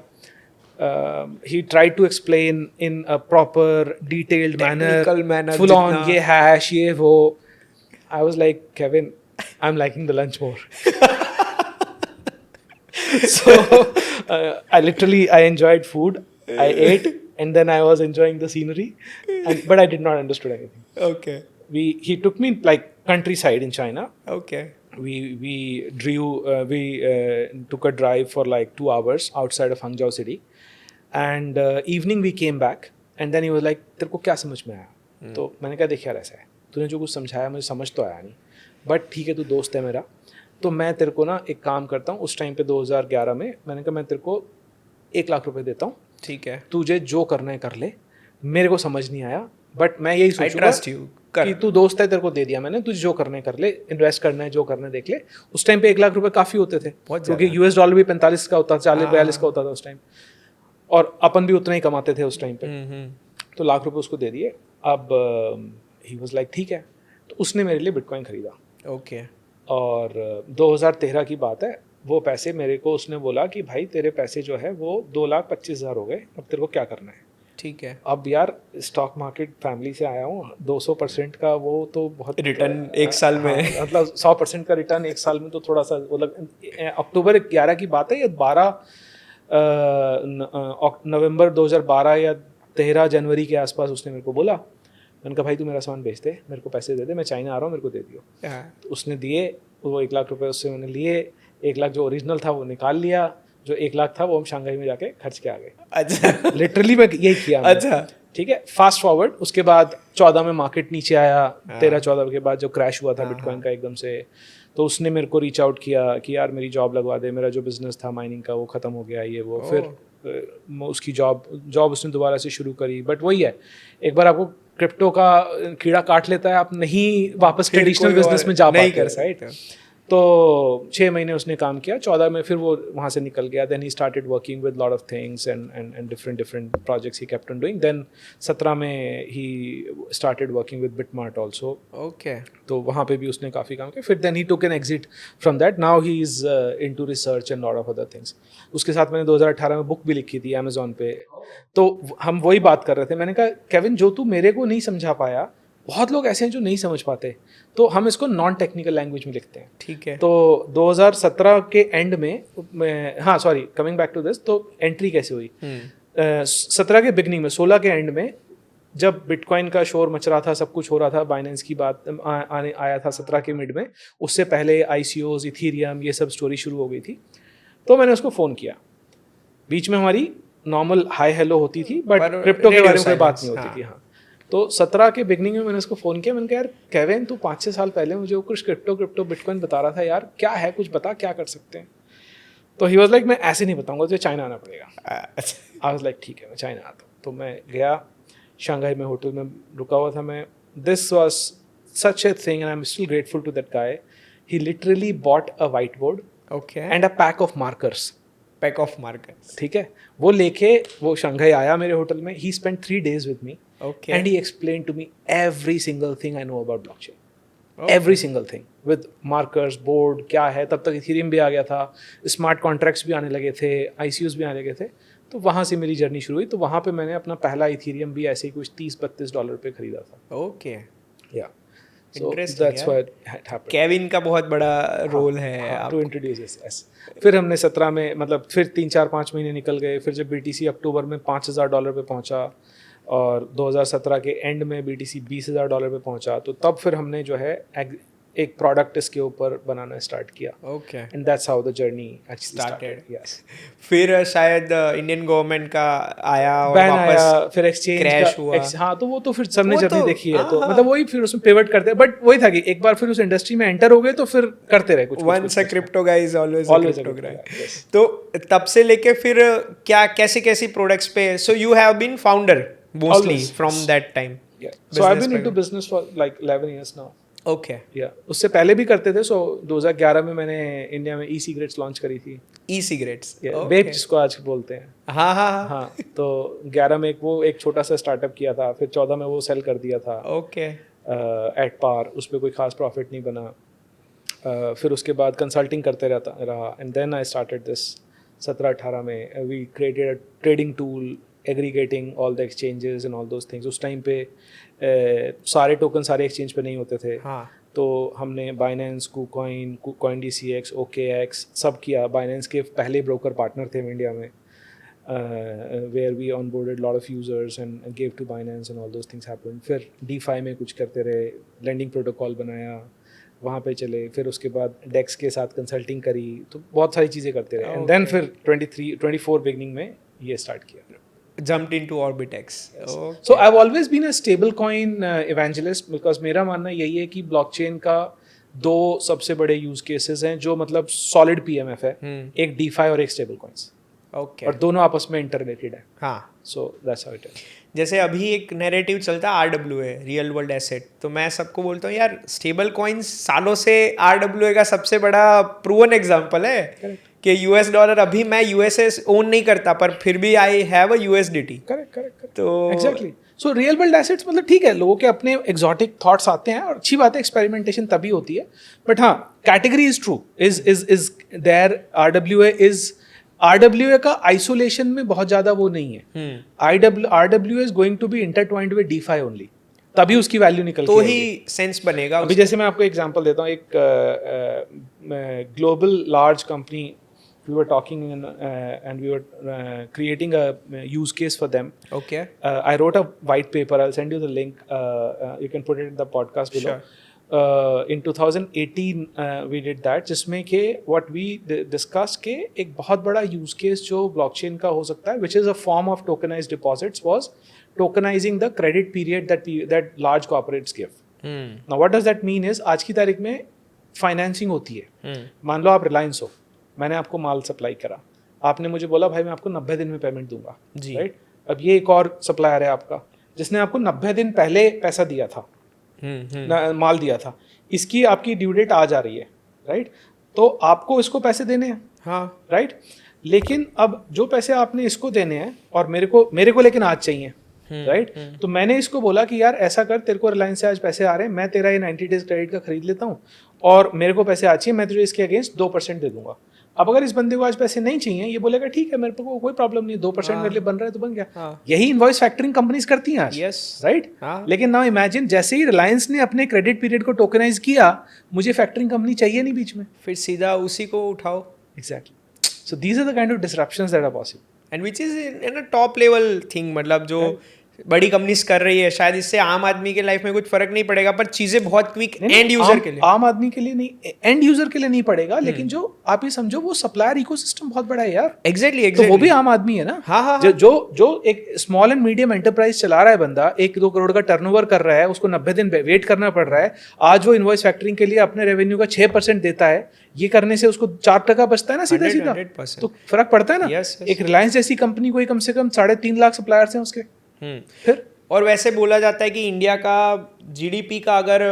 He tried to explain in a proper detailed manner, full on ये hash ये वो. I was like Kevin, I'm liking the lunch more. So I enjoyed food. I ate and then I was enjoying the scenery, but I did not understood anything.
Okay.
He took me like countryside in China.
Okay.
We took a drive for like 2 hours outside of Hangzhou city, and evening we came back and then he was like तेरे को क्या समझ में आया? तो मैंने कहा देख यार ऐसा है, तूने जो कुछ समझाया मुझे समझ तो आया नहीं, बट ठीक है तू दोस्त है मेरा, तो मैं तेरे को ना एक काम करता हूँ. उस टाइम पे 2011 में मैंने कहा मैं तेरे को 1 लाख रुपए देता हूँ,
ठीक है,
तुझे जो करना है कर ले, मेरे को समझ नहीं आया बट मैं यही सोचूंगा कि तू दोस्त है, तेरे को दे दिया मैंने, तुझे जो करना है कर ले, इन्वेस्ट करना है जो करना है देख ले. उस टाइम पे 1 लाख रुपए काफ़ी होते थे क्योंकि $US भी 45 का होता था, 40-42 का होता था उस टाइम, और अपन भी उतना ही कमाते थे उस टाइम पे. तो $1 लाख उसको दे दिए. अब ही वाज लाइक ठीक है, तो उसने मेरे लिए बिटकॉइन खरीदा.
ओके.
और 2013 की बात है. वो पैसे मेरे को उसने बोला कि भाई तेरे पैसे जो है वो 2,25,000 हो गए, अब तेरे को क्या करना है.
ठीक है.
अब यार स्टॉक मार्केट फैमिली से आया हूँ, 200% का वो तो बहुत
रिटर्न एक साल में,
मतलब 100% का रिटर्न एक साल में तो थोड़ा सा मतलब. अक्टूबर 11 की बात है या 12 नवंबर 2012 या 13 जनवरी के आसपास उसने मेरे को बोला. मैंने कहा भाई तू मेरा सामान बेच दे, मेरे को पैसे दे दे, मैं चाइना आ रहा हूँ, मेरे को दे दियो. तो उसने दिए, वो 1 लाख रुपए उससे मैंने लिए. 1 लाख जो ओरिजिनल था वो निकाल लिया, जो 1 लाख था वो हम शंघाई में जाके खर्च के आ गए।
अच्छा
लिटरली मैं यही किया मैंने।
अच्छा
ठीक है, फास्ट फॉरवर्ड उसके बाद 14 में मार्केट नीचे आया, 13-14 के बाद जो क्रैश हुआ था बिटकॉइन का एकदम से, तो उसने मेरे को रीच आउट किया कि यार मेरी जॉब लगवा दे, मेरा जो बिजनेस था माइनिंग का वो ख़त्म हो गया ये वो। फिर उसकी जॉब उसने दोबारा से शुरू करी। बट वही है, एक बार आपको क्रिप्टो का कीड़ा काट लेता है, आप नहीं वापस ट्रेडिशनल बिजनेस में जा
नहीं
पाते,
कर सकते।
तो 6 महीने उसने काम किया, 14 में फिर वो वहाँ से निकल गया। Then he started working with lot of things and different projects he kept on doing. Then 17 में he started working with BitMart also,
okay
तो वहाँ पे भी उसने काफ़ी काम किया। फिर then he took an exit from that, now he is into research and lot of other things. उसके साथ मैंने 2018 में बुक भी लिखी थी अमेजोन पे, तो हम वही बात कर रहे थे। मैंने कहा केविन, जो तू मेरे को नहीं समझा पाया, बहुत लोग ऐसे हैं जो नहीं समझ पाते, तो हम इसको नॉन टेक्निकल लैंग्वेज में लिखते हैं।
ठीक है।
तो 2017 के एंड में हाँ sorry, coming back to this, तो एंट्री कैसे हुई? 17 के बिगनिंग में, 16 के एंड में, जब बिटकॉइन का शोर मच रहा था, सब कुछ हो रहा था, बाइनेंस की बात आया था 17 के मिड में, उससे पहले ICOs, इथीरियम, ये सब स्टोरी शुरू हो गई थी। तो मैंने उसको फ़ोन किया, बीच में हमारी नॉर्मल हाई हेलो होती थी, बट क्रिप्टो के बारे में कोई बात नहीं होती थी। हाँ, तो 17 के बिगनिंग में मैंने उसको फ़ोन किया। मैंने कहा यार केविन, तू 5-6 साल पहले मुझे कुछ क्रिप्टो बिटकॉइन बता रहा था यार, क्या है, कुछ बता, क्या कर सकते हैं? तो ही वॉज लाइक, मैं ऐसे नहीं बताऊंगा, तुझे चाइना आना पड़ेगा। आई वाज लाइक ठीक है, मैं चाइना आता हूँ। तो मैं गया, शंघाई में होटल में रुका हुआ था मैं। This was such a thing and I am still grateful to that guy. He literally bought a white board
okay
and a pack of markers.
Pack of markers,
ठीक है, वो लेके वो शंघाई आया मेरे होटल में। ही spent 3 days with me
okay
and he explained to me every single thing I know about blockchain. Every single thing with markers, board, क्या है। तब तक इथेरियम भी आ गया था, स्मार्ट कॉन्ट्रैक्ट्स भी आने लगे थे, ICOs भी आने लगे थे। तो वहाँ से मेरी जर्नी शुरू हुई। तो वहाँ पे मैंने अपना पहला इथेरियम भी ऐसे ही कुछ $30-32 पे खरीदा था।
ओके
या
Interesting,
दैट्स
यार।
Why it happened.
केविन का बहुत बड़ा रोल है
टू इंट्रोड्यूस दिस। फिर हमने 17 में, मतलब फिर 3-4-5 महीने निकल गए। फिर जब BTC अक्टूबर में $5000 पे पहुंचा और 2017 के एंड में BTC $20000 पे पहुंचा, तो तब फिर हमने जो है एक प्रोडक्ट इसके ऊपर बनाना स्टार्ट किया।
Okay
and that's how the journey actually
Started.
Started. Yes,
फिर शायद इंडियन गवर्नमेंट का आया और
बैन
वापस
आया, फिर एक्सचेंज
क्रैश हुआ।
हाँ, तो वो तो फिर सबने
वो
जर्नी
तो-
देखी है।
हाँ,
तो
हाँ।
मतलब वही फिर उसमें पिवट करते हैं। बट वही था कि एक बार फिर उस इंडस्ट्री में एंटर हो गए तो फिर करते रहे कुछ
Once a crypto guy is always a
Always a
crypto
crypto
guy.
guy, yes.
तो तब से लेके फिर क्या कैसी प्रोडक्ट्स पे, so you have been founder mostly
Always.
From that time?
Yeah. So I've been
Business
into business for like 11 years now.
Okay
या उससे पहले भी करते थे। सो 2011 में मैंने इंडिया में E-cigarettes लॉन्च करी थी।
ई सिगरेट्स
वेप जिसको आज बोलते हैं।
हाँ हाँ हाँ
हाँ, तो 11 में एक छोटा सा स्टार्टअप किया था। फिर 14 में वो सेल कर दिया था
ओके
एट पार। उस पर कोई खास प्रॉफिट नहीं बना। फिर उसके बाद कंसल्टिंग करते रहा and then I started this 17-18 में। We created a trading tool aggregating all the exchanges and all those things. उस टाइम पे सारे टोकन सारे एक्सचेंज पे नहीं होते थे।
हाँ
तो हमने बाइनेंस, KuCoin, CoinDCX, OKX सब किया। बाइनेंस के पहले ब्रोकर पार्टनर थे हम इंडिया में, where we onboarded lot of users and give to Binance and all those things happened. फिर DeFi में कुछ करते रहे, लेंडिंग प्रोटोकॉल बनाया, वहाँ पे चले। फिर उसके बाद डेक्स के साथ कंसल्टिंग करी, तो बहुत सारी चीज़ें करते रहे। एंड देन फिर 24 बिगनिंग में ये स्टार्ट किया।
jumped into Orbitex. Okay.
So I've always been a stablecoin evangelist because मेरा मानना यही है कि ब्लॉकचेन का 2 सबसे बड़े यूज केसेस हैं जो मतलब सॉलिड PMF है। एक DeFi और एक स्टेबल कॉइन्स,
ओके
और दोनों आपस में इंटररिलेटेड है।
हाँ
सो दैट्स हाउ इट इज।
जैसे अभी एक नैरेटिव चलता है RWA, रियल वर्ल्ड एसेट। तो मैं सबको बोलता हूँ यार स्टेबल कॉइन्स सालों से RWA का सबसे बड़ा प्रूवन एग्जांपल है कि US डॉलर, अभी मैं USA ओन नहीं करता पर फिर भी I have a USDT।
Correct.
तो
exactly. So real world assets मतलब ठीक है, लोगों के अपने एग्जॉटिक थॉट्स आते हैं और अच्छी बात है, एक्सपेरिमेंटेशन तभी होती है। बट हाँ, category is true, is there. RWA का आइसोलेशन में बहुत ज्यादा वो नहीं है। RWA is going to be intertwined with DeFi only, तभी उसकी वैल्यू निकल
तो ही सेंस बनेगा।
अभी जैसे मैं आपको एग्जांपल देता हूँ, एक global large company, we were talking and we were creating a use case for them.
Okay.
I wrote a white paper. I'll send you the link. You can put it in the podcast below.
Sure.
In 2018 we did that, जिसमें के what we discuss के एक बहुत बड़ा use case जो blockchain का हो सकता है, which is a form of tokenised deposits, was tokenising the credit period that large corporates give. Now what does that mean is, आज की तारीख में फाइनेंसिंग होती है. मान लो आप रिलायंस हो, मैंने आपको माल सप्लाई करा, आपने मुझे बोला भाई मैं आपको 90 दिन में पेमेंट दूंगा, राइट. अब ये एक और सप्लायर है आपका जिसने आपको 90 दिन पहले पैसा दिया था, माल दिया था, इसकी आपकी ड्यू डेट आ जा रही है, राइट. तो आपको इसको पैसे देने हैं, हाँ, राइट. लेकिन अब जो पैसे आपने इसको देने हैं और मेरे को लेकिन आज चाहिए, राइट. तो मैंने इसको बोला कि यार ऐसा कर, तेरे को रिलायंस से आज पैसे आ रहे हैं, मैं तेरा ये 90 डेज क्रेडिट का खरीद लेता हूँ और मेरे को पैसे आज चाहिए, मैं तुझे इसके अगेंस्ट 2% दे दूंगा. अब अगर इस बंदे को आज पैसे नहीं चाहिए, ये बोलेगा ठीक है मेरे को कोई प्रॉब्लम नहीं, 2% मेरे लिए बन रहा है तो बन गया. यही इनवॉइस फैक्टरिंग कंपनीज करती हैं आज, राइट. लेकिन नाउ इमेजिन, जैसे ही रिलायंस ने अपने क्रेडिट पीरियड को टोकनाइज किया, मुझे फैक्टरिंग कंपनी चाहिए नहीं बीच में,
फिर सीधा उसी को उठाओ.
Exactly. So these are the kind of disruptions that are possible
and which is in a top level thing. मतलब जो बड़ी कंपनीज कर रही है, शायद इससे आम आदमी के लाइफ में कुछ फर्क नहीं पड़ेगा, पर चीजें बहुत क्विक एंड यूजर के लिए,
आम आदमी के लिए नहीं, एंड यूजर के लिए नहीं पड़ेगा. लेकिन जो आप ये समझो, वो सप्लायर इकोसिस्टम बहुत बड़ा है यार.
एग्जैक्टली.
तो वो भी आम आदमी है ना.
हाँ.
जो एक स्मॉल एंड मीडियम एंटरप्राइज चला रहा है बंदा, 1-2 करोड़ का टर्नओवर कर रहा है, उसको 90 दिन वेट करना पड़ रहा है. आज वो इनवॉइस फैक्टरिंग के लिए अपने रेवेन्यू का 6% देता है. ये करने से उसको 4% बचता है ना, सीधा सीधा. तो फर्क पड़ता है ना. एक रिलायंस जैसी कंपनी को कम से कम 3.5 लाख सप्लायर्स हैं उसके. फिर
और वैसे बोला जाता है कि इंडिया का जीडीपी का अगर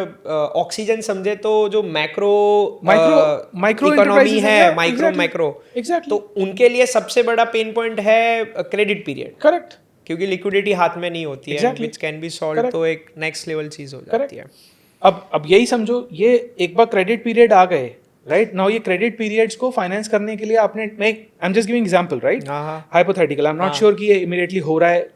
ऑक्सीजन समझे तो जो माइक्रो इकोनॉमी है, माइक्रो
एग्जैक्टली,
तो उनके लिए सबसे बड़ा पेन पॉइंट है क्रेडिट पीरियड.
करेक्ट.
क्योंकि लिक्विडिटी हाथ में नहीं होती है, व्हिच कैन बी सॉल्व. तो एक नेक्स्ट लेवल चीज हो जाती है.
अब यही समझो, ये एक बार क्रेडिट पीरियड आ गए, राइट. नाउ ये क्रेडिट पीरियड्स को फाइनेंस करने के लिए आपने, I am just giving example, right, hypothetical, I am not sure कि ये इमीडिएटली हो रहा है.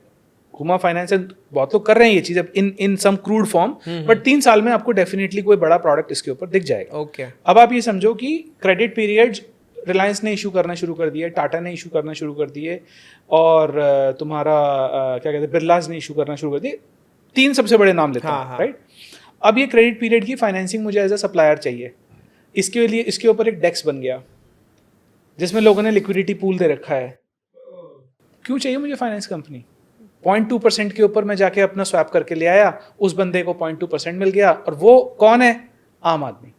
हुमा फाइनेंस बहुत लोग कर रहे हैं ये चीज इन सम क्रूड फॉर्म, बट 3 साल में आपको डेफिनेटली कोई बड़ा प्रोडक्ट इसके ऊपर दिख जाएगा.
ओके.
अब आप ये समझो कि क्रेडिट पीरियड्स रिलायंस ने इशू करना शुरू कर दिए, टाटा ने इशू करना शुरू कर दिए, और तुम्हारा क्या कहते हैं, बिरलास ने इशू करना शुरू कर दिए. 3 सबसे बड़े नाम लेते हैं, राइट. अब ये क्रेडिट पीरियड की फाइनेंसिंग मुझे एज अ सप्लायर चाहिए. इसके लिए इसके ऊपर एक डेक्स बन गया जिसमें लोगों ने लिक्विडिटी पूल दे रखा है. क्यों चाहिए मुझे फाइनेंस कंपनी? 0.2% के ऊपर मैं जाके अपना स्वैप करके ले आया, उस बंदे को 0.2% मिल गया, और वो कौन है? आम आदमी.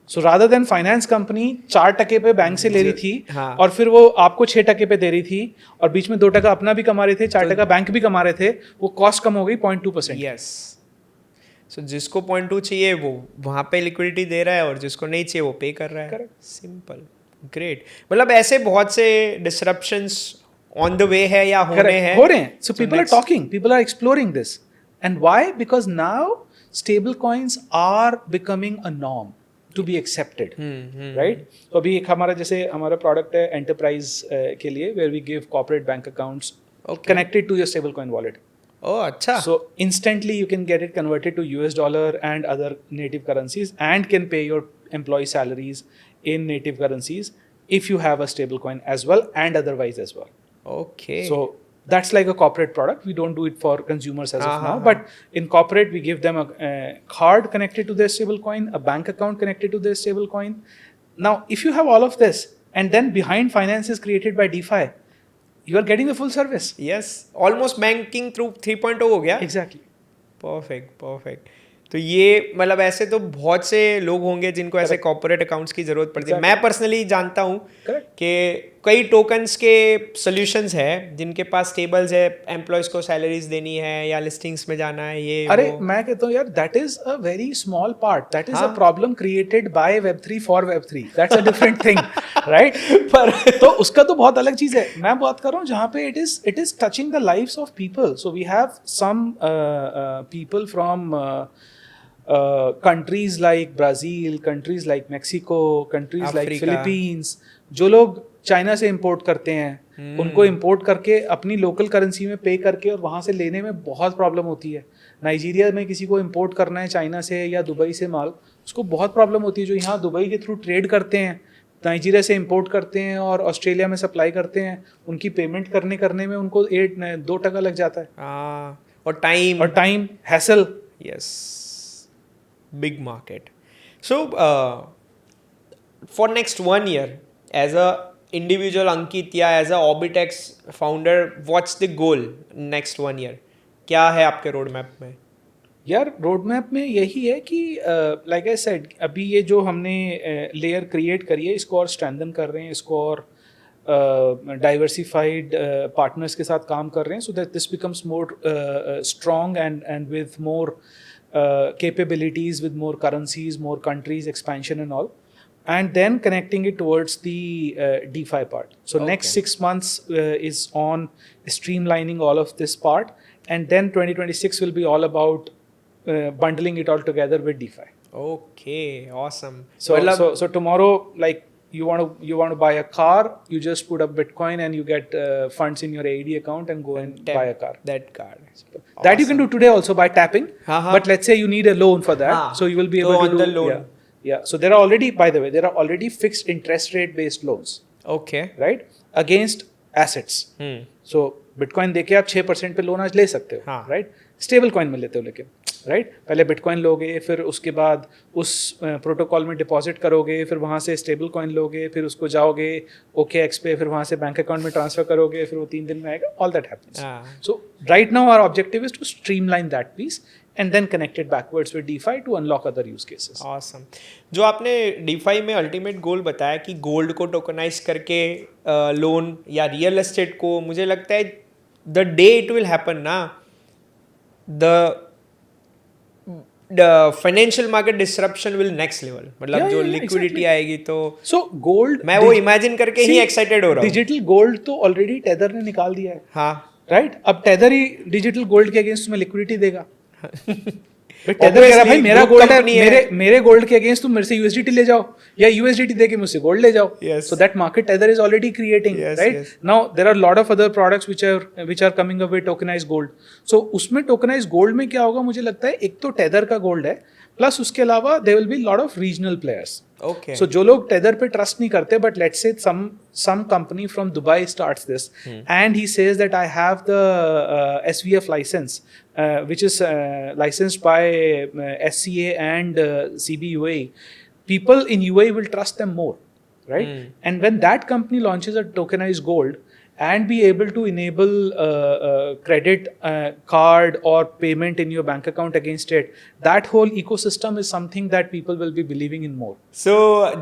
So rather than finance company 4% पे बैंक से ले रही थी, और फिर वो आपको 6% पे दे रही थी, और बीच में 2% अपना भी कमा रहे थे, 4% बैंक भी कमा रहे थे, वो कॉस्ट कम हो गई 0.2%.
यस. सो जिसको 0.2 चाहिए वो वहाँ पे लिक्विडिटी दे रहा है, और जिसको नहीं चाहिए वो पे कर रहा है. सिंपल. ग्रेट. मतलब ऐसे बहुत से डिसरप्शंस on the way है या हो रहे हैं.
So people are talking, people are exploring this. And why? Because now stable coins are becoming a norm to be accepted, right? तो अभी एक हमारा प्रोडक्ट है एंटरप्राइज के लिए, where we give corporate bank accounts connected to your stable coin wallet.
Oh, अच्छा.
So instantly you can get it converted to US dollar and other native currencies, and can pay your employee salaries in native currencies if you have a stable coin as well, and otherwise as well.
Okay.
So that's like a corporate product. We don't do it for consumers as of now, but in corporate we give them a card connected to their stable coin, a bank account connected to their stable coin. Now, if you have all of this, and then behind finance is created by DeFi, you are getting the full service.
Yes, almost banking through 3.0 हो गया.
Exactly.
Perfect. तो ये मतलब ऐसे तो बहुत से लोग होंगे जिनको ऐसे कॉर्पोरेट अकाउंट्स की जरूरत पड़ती है. मैं पर्सनली जानता हूँ कि कई टोकन्स के सॉल्यूशंस है जिनके पास स्टेबल्स है, एम्प्लॉयज को सैलरीज देनी है या लिस्टिंग्स में जाना है. ये
अरे मैं कहता हूँ यार, that is a very small part, that is a problem created by Web3 for Web3. That's a different thing, right. पर तो उसका तो बहुत अलग चीज है. मैं बात कर रहा हूँ जहाँ पे it is touching the lives of people. So we have some people from countries like Brazil, countries like Mexico, countries like Philippines, जो लोग चाइना से इंपोर्ट करते हैं, उनको इंपोर्ट करके अपनी लोकल करेंसी में पे करके और वहाँ से लेने में बहुत प्रॉब्लम होती है. नाइजीरिया में किसी को इंपोर्ट करना है चाइना से या दुबई से माल, उसको बहुत प्रॉब्लम होती है. जो यहाँ दुबई के थ्रू ट्रेड करते हैं, नाइजीरिया से इंपोर्ट करते हैं और ऑस्ट्रेलिया में सप्लाई करते हैं, उनकी पेमेंट करने में उनको 2% लग जाता है.
और time
hassle.
Yes. Big market. So, for next 1 year, as a individual Ankit या as a Orbitex founder, what's the goal next 1 year? क्या है आपके रोड मैप में?
यार रोड मैप में यही है कि लाइक आई सेड, अभी ये जो हमने लेयर क्रिएट करी है इसको और स्ट्रेंथन कर रहे हैं, इसको और डाइवर्सिफाइड पार्टनर्स के साथ काम कर रहे हैं, so that this becomes more strong and with more capabilities, with more currencies, more countries, expansion and all, and then connecting it towards the DeFi part. So next 6 months is on streamlining all of this part, and then 2026 will be all about bundling it all together with DeFi.
Okay, awesome.
So tomorrow, like you want to buy a car, you just put up Bitcoin and you get funds in your AED account and go and buy a car.
That car.
That you can do today also by tapping.
Uh-huh.
But let's say you need a loan for that, so you will be able to
on
do
the loan.
Yeah. So there are already, by the way, there are already fixed interest rate based loans,
Okay.
right, against assets. So Bitcoin देके आप 6% पे loan आज ले सकते हो,
हाँ.
right? Stable coin में लेते हो लेकिन, राइट? पहले बिटकॉइन लोगे, फिर उसके बाद उस प्रोटोकॉल में डिपॉजिट करोगे, फिर वहाँ से स्टेबल कॉइन लोगे, फिर उसको जाओगे OKX पे, फिर वहाँ से बैंक अकाउंट में ट्रांसफर करोगे, फिर वो 3 दिन में आएगा. All that happens. So right now our objective is to streamline that piece and then connect it backwards with DeFi to unlock other use cases.
Awesome. जो आपने DeFi में अल्टीमेट गोल बताया कि गोल्ड को टोकनाइज करके loan या real estate को, मुझे लगता है the day it will happen ना, the financial market disruption will next level. मतलब जो लिक्विडिटी आएगी तो
सो गोल्ड,
मैं वो इमेजिन करके ही एक्साइटेड हो रहा हूँ.
डिजिटल गोल्ड तो ऑलरेडी टेदर ने निकाल दिया है.
हाँ,
राइट. अब टेदर ही डिजिटल गोल्ड के अगेंस्ट तुम्हें लिक्विडिटी देगा. टेदर कह रहा भाई मेरा गोल्ड है, मेरे गोल्ड के अगेंस्ट तुम मेरे से USDT ले जाओ या USDT दे के मुझसे गोल्ड ले जाओ. So that market Tether is already creating, right? Now there are a lot of other products which are coming up with tokenized gold. So उसमें tokenized gold में क्या होगा, मुझे लगता है एक तो Tether का गोल्ड है, प्लस उसके अलावा there will be lot of regional players.
Okay.
So जो लोग Tether पे ट्रस्ट नहीं करते, but let's say some company from Dubai starts this and he says that I have the SVF license, which is licensed by SCA and CB UAE. People in UAE will trust them more, right? And when that company launches a tokenized gold and be able to enable credit card or payment in your bank account against it, that whole ecosystem is something that people will be believing in more.
So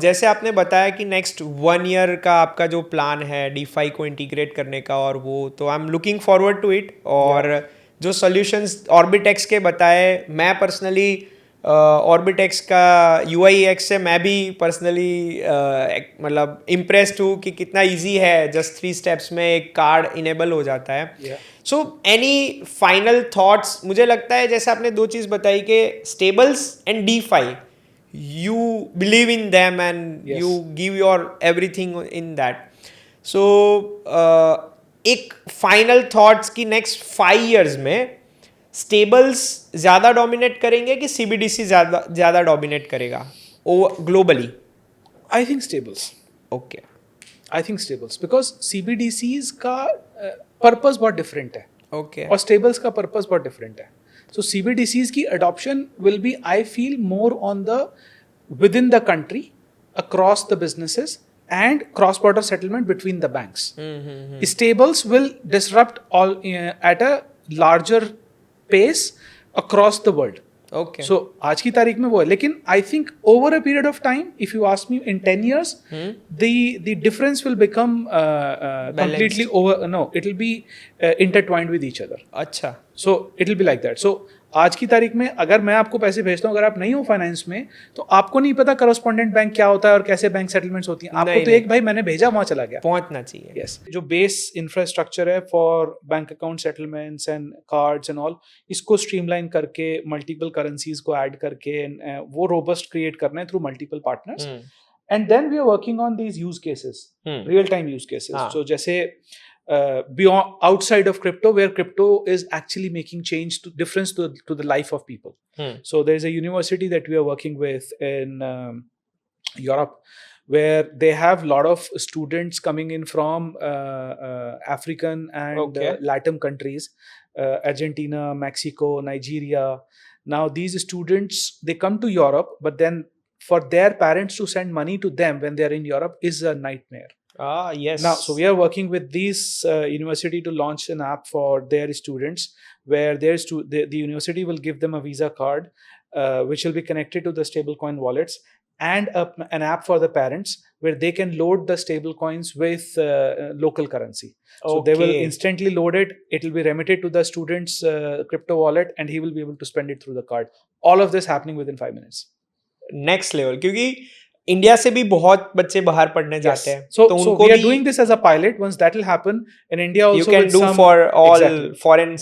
जैसे आपने बताया कि next 1 year का आपका जो plan है DeFi को integrate करने का, और वो तो I am looking forward to it. और जो सॉल्यूशंस ऑर्बिटेक्स के बताए, मैं पर्सनली ऑर्बिटेक्स का UIX से मैं भी पर्सनली मतलब इम्प्रेस्ड हूँ कि कितना इजी है, जस्ट 3 स्टेप्स में एक कार्ड इनेबल हो जाता है. So any final thoughts? मुझे लगता है जैसे आपने 2 चीज़ बताई कि stables and DeFi, you believe in them and
Yes.
you give your everything in that. So एक फाइनल थॉट्स की नेक्स्ट 5 years में स्टेबल्स ज़्यादा डोमिनेट करेंगे कि CBDC ज़्यादा डोमिनेट करेगा globally?
I think stables.
Okay.
I think stables because CBDCs का purpose बहुत डिफरेंट है
ओके.
और स्टेबल्स का पर्पस बहुत डिफरेंट है. So CBDCs की adoption will be, I feel, more on the within the country, across the businesses, and cross-border settlement between the banks. Stables will disrupt all at a larger pace across the world.
Okay.
So आज की तारीख में वो है, लेकिन I think over a period of time, if you ask me, in 10 years, the difference will become completely over. No, it will be intertwined with each other.
अच्छा.
So it will be like that. So आज की तारीख में अगर मैं आपको पैसे भेजता हूँ, अगर आप नहीं हो फाइनेंस में, तो आपको नहीं पता करस्पॉन्डेंट बैंक क्या होता है और कैसे बैंक सेटलमेंट्स होती हैं. आपको तो एक भाई मैंने भेजा वहां चला गया,
पहुंचना चाहिए.
यस. जो बेस इंफ्रास्ट्रक्चर है for bank account settlements and cards and all, इसको स्ट्रीमलाइन करके मल्टीपल करेंसीज को ऐड करके वो रोबस्ट क्रिएट करना है through multiple partners. And then we are working on these use cases, real time use cases. So जैसे beyond outside of crypto, where crypto is actually making change to difference to the life of people. So there is a university that we are working with in Europe, where they have a lot of students coming in from African and Latin countries, Argentina, Mexico, Nigeria, Now these students, they come to Europe, but then for their parents to send money to them when they are in Europe is a nightmare.
Yes.
Now, so we are working with this university to launch an app for their students, where the university will give them a Visa card, which will be connected to the stablecoin wallets, and an app for the parents where they can load the stable coins with local currency. So they will instantly load it. It will be remitted to the student's crypto wallet, and he will be able to spend it through the card. All of this happening within 5 minutes.
Next level, क्योंकि India से भी बहुत बच्चे बाहर पढ़ने जाते हैं,
so
तो
so
उनको
we are
भी
doing this as a pilot. Once that will happen in India also,
you can
with
do
some,
for all
Exactly.
foreign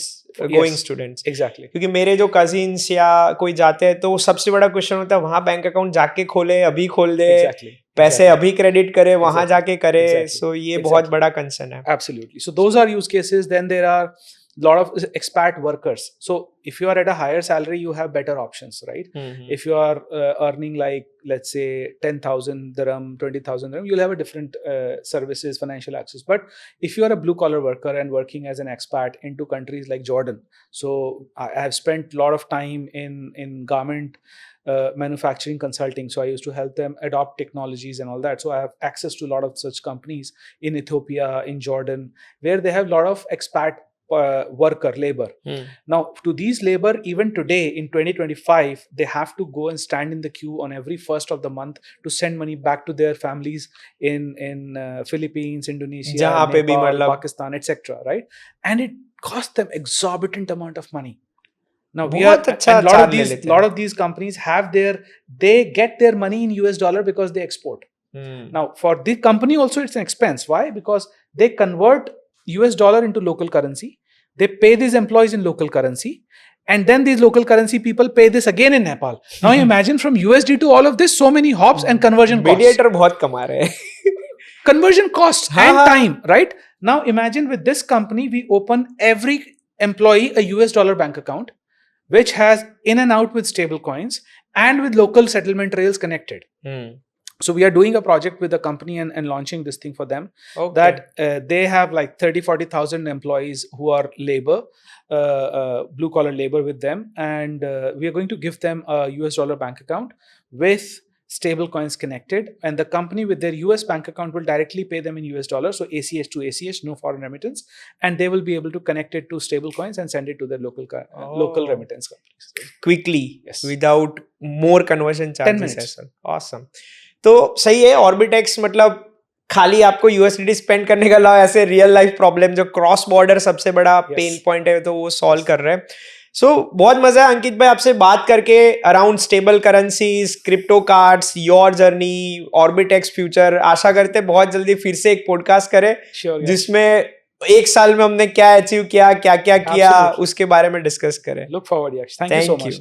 going
Yes.
students.
Exactly.
क्योंकि मेरे जो कजिन्स या कोई जाते हैं तो सबसे बड़ा क्वेश्चन होता है वहां बैंक अकाउंट जाके खोले, अभी खोल दे,
Exactly.
पैसे अभी क्रेडिट करे, वहां
Exactly.
जाके करे.
Exactly.
सो ये
Exactly.
बहुत बड़ा कंसर्न है.
Absolutely. So those are use cases. Then there are lot of expat workers. So if you are at a higher salary, you have better options, right? If you are earning like, let's say 10,000 dirham, 20,000 dirham, you'll have a different services, financial access. But if you are a blue collar worker and working as an expat into countries like Jordan, so I have spent a lot of time in garment manufacturing consulting. So I used to help them adopt technologies and all that. So I have access to a lot of such companies in Ethiopia, in Jordan, where they have a lot of expat worker labor. Now to these labor, even today in 2025, they have to go and stand in the queue on every first of the month to send money back to their families in Philippines, Indonesia, Nepal, Pakistan, etc. Right? And it costs them exorbitant amount of money. Now we are, and lot of these companies they get their money in US dollar because they export. Now for the company also it's an expense. Why? Because they convert US dollar into local currency. They pay these employees in local currency, and then these local currency people pay this again in Nepal. Now imagine from USD to all of this, so many hops and conversion costs.
Mediator बहुत कमा रहे हैं.
Conversion costs and time, right? Now imagine with this company, we open every employee a US dollar bank account, which has in and out with stable coins and with local settlement rails connected. So we are doing a project with the company and launching this thing for them. That they have like 30,000-40,000 employees who are labor, blue collar labor with them, and we are going to give them a US dollar bank account with stable coins connected, and the company with their US bank account will directly pay them in US dollars, so ACH to ACH, no foreign remittance, and they will be able to connect it to stable coins and send it to their local remittance companies
quickly.
Yes.
Without more conversion charges.
10 minutes.
Awesome. तो सही है. ऑर्बिटेक्स मतलब खाली आपको USDT spend करने के अलावा ऐसे रियल लाइफ प्रॉब्लम जो क्रॉस बॉर्डर सबसे बड़ा पेन पॉइंट है तो वो सॉल्व कर रहे हैं. सो बहुत मजा है अंकित भाई आपसे बात करके around stable currencies, crypto cards, your journey, Orbitex future. आशा करते हैं बहुत जल्दी फिर से एक पॉडकास्ट करें जिसमें एक साल में हमने क्या अचीव किया, क्या क्या किया, उसके बारे में डिस्कस करें.
Look forward, Yash. Thank you so much.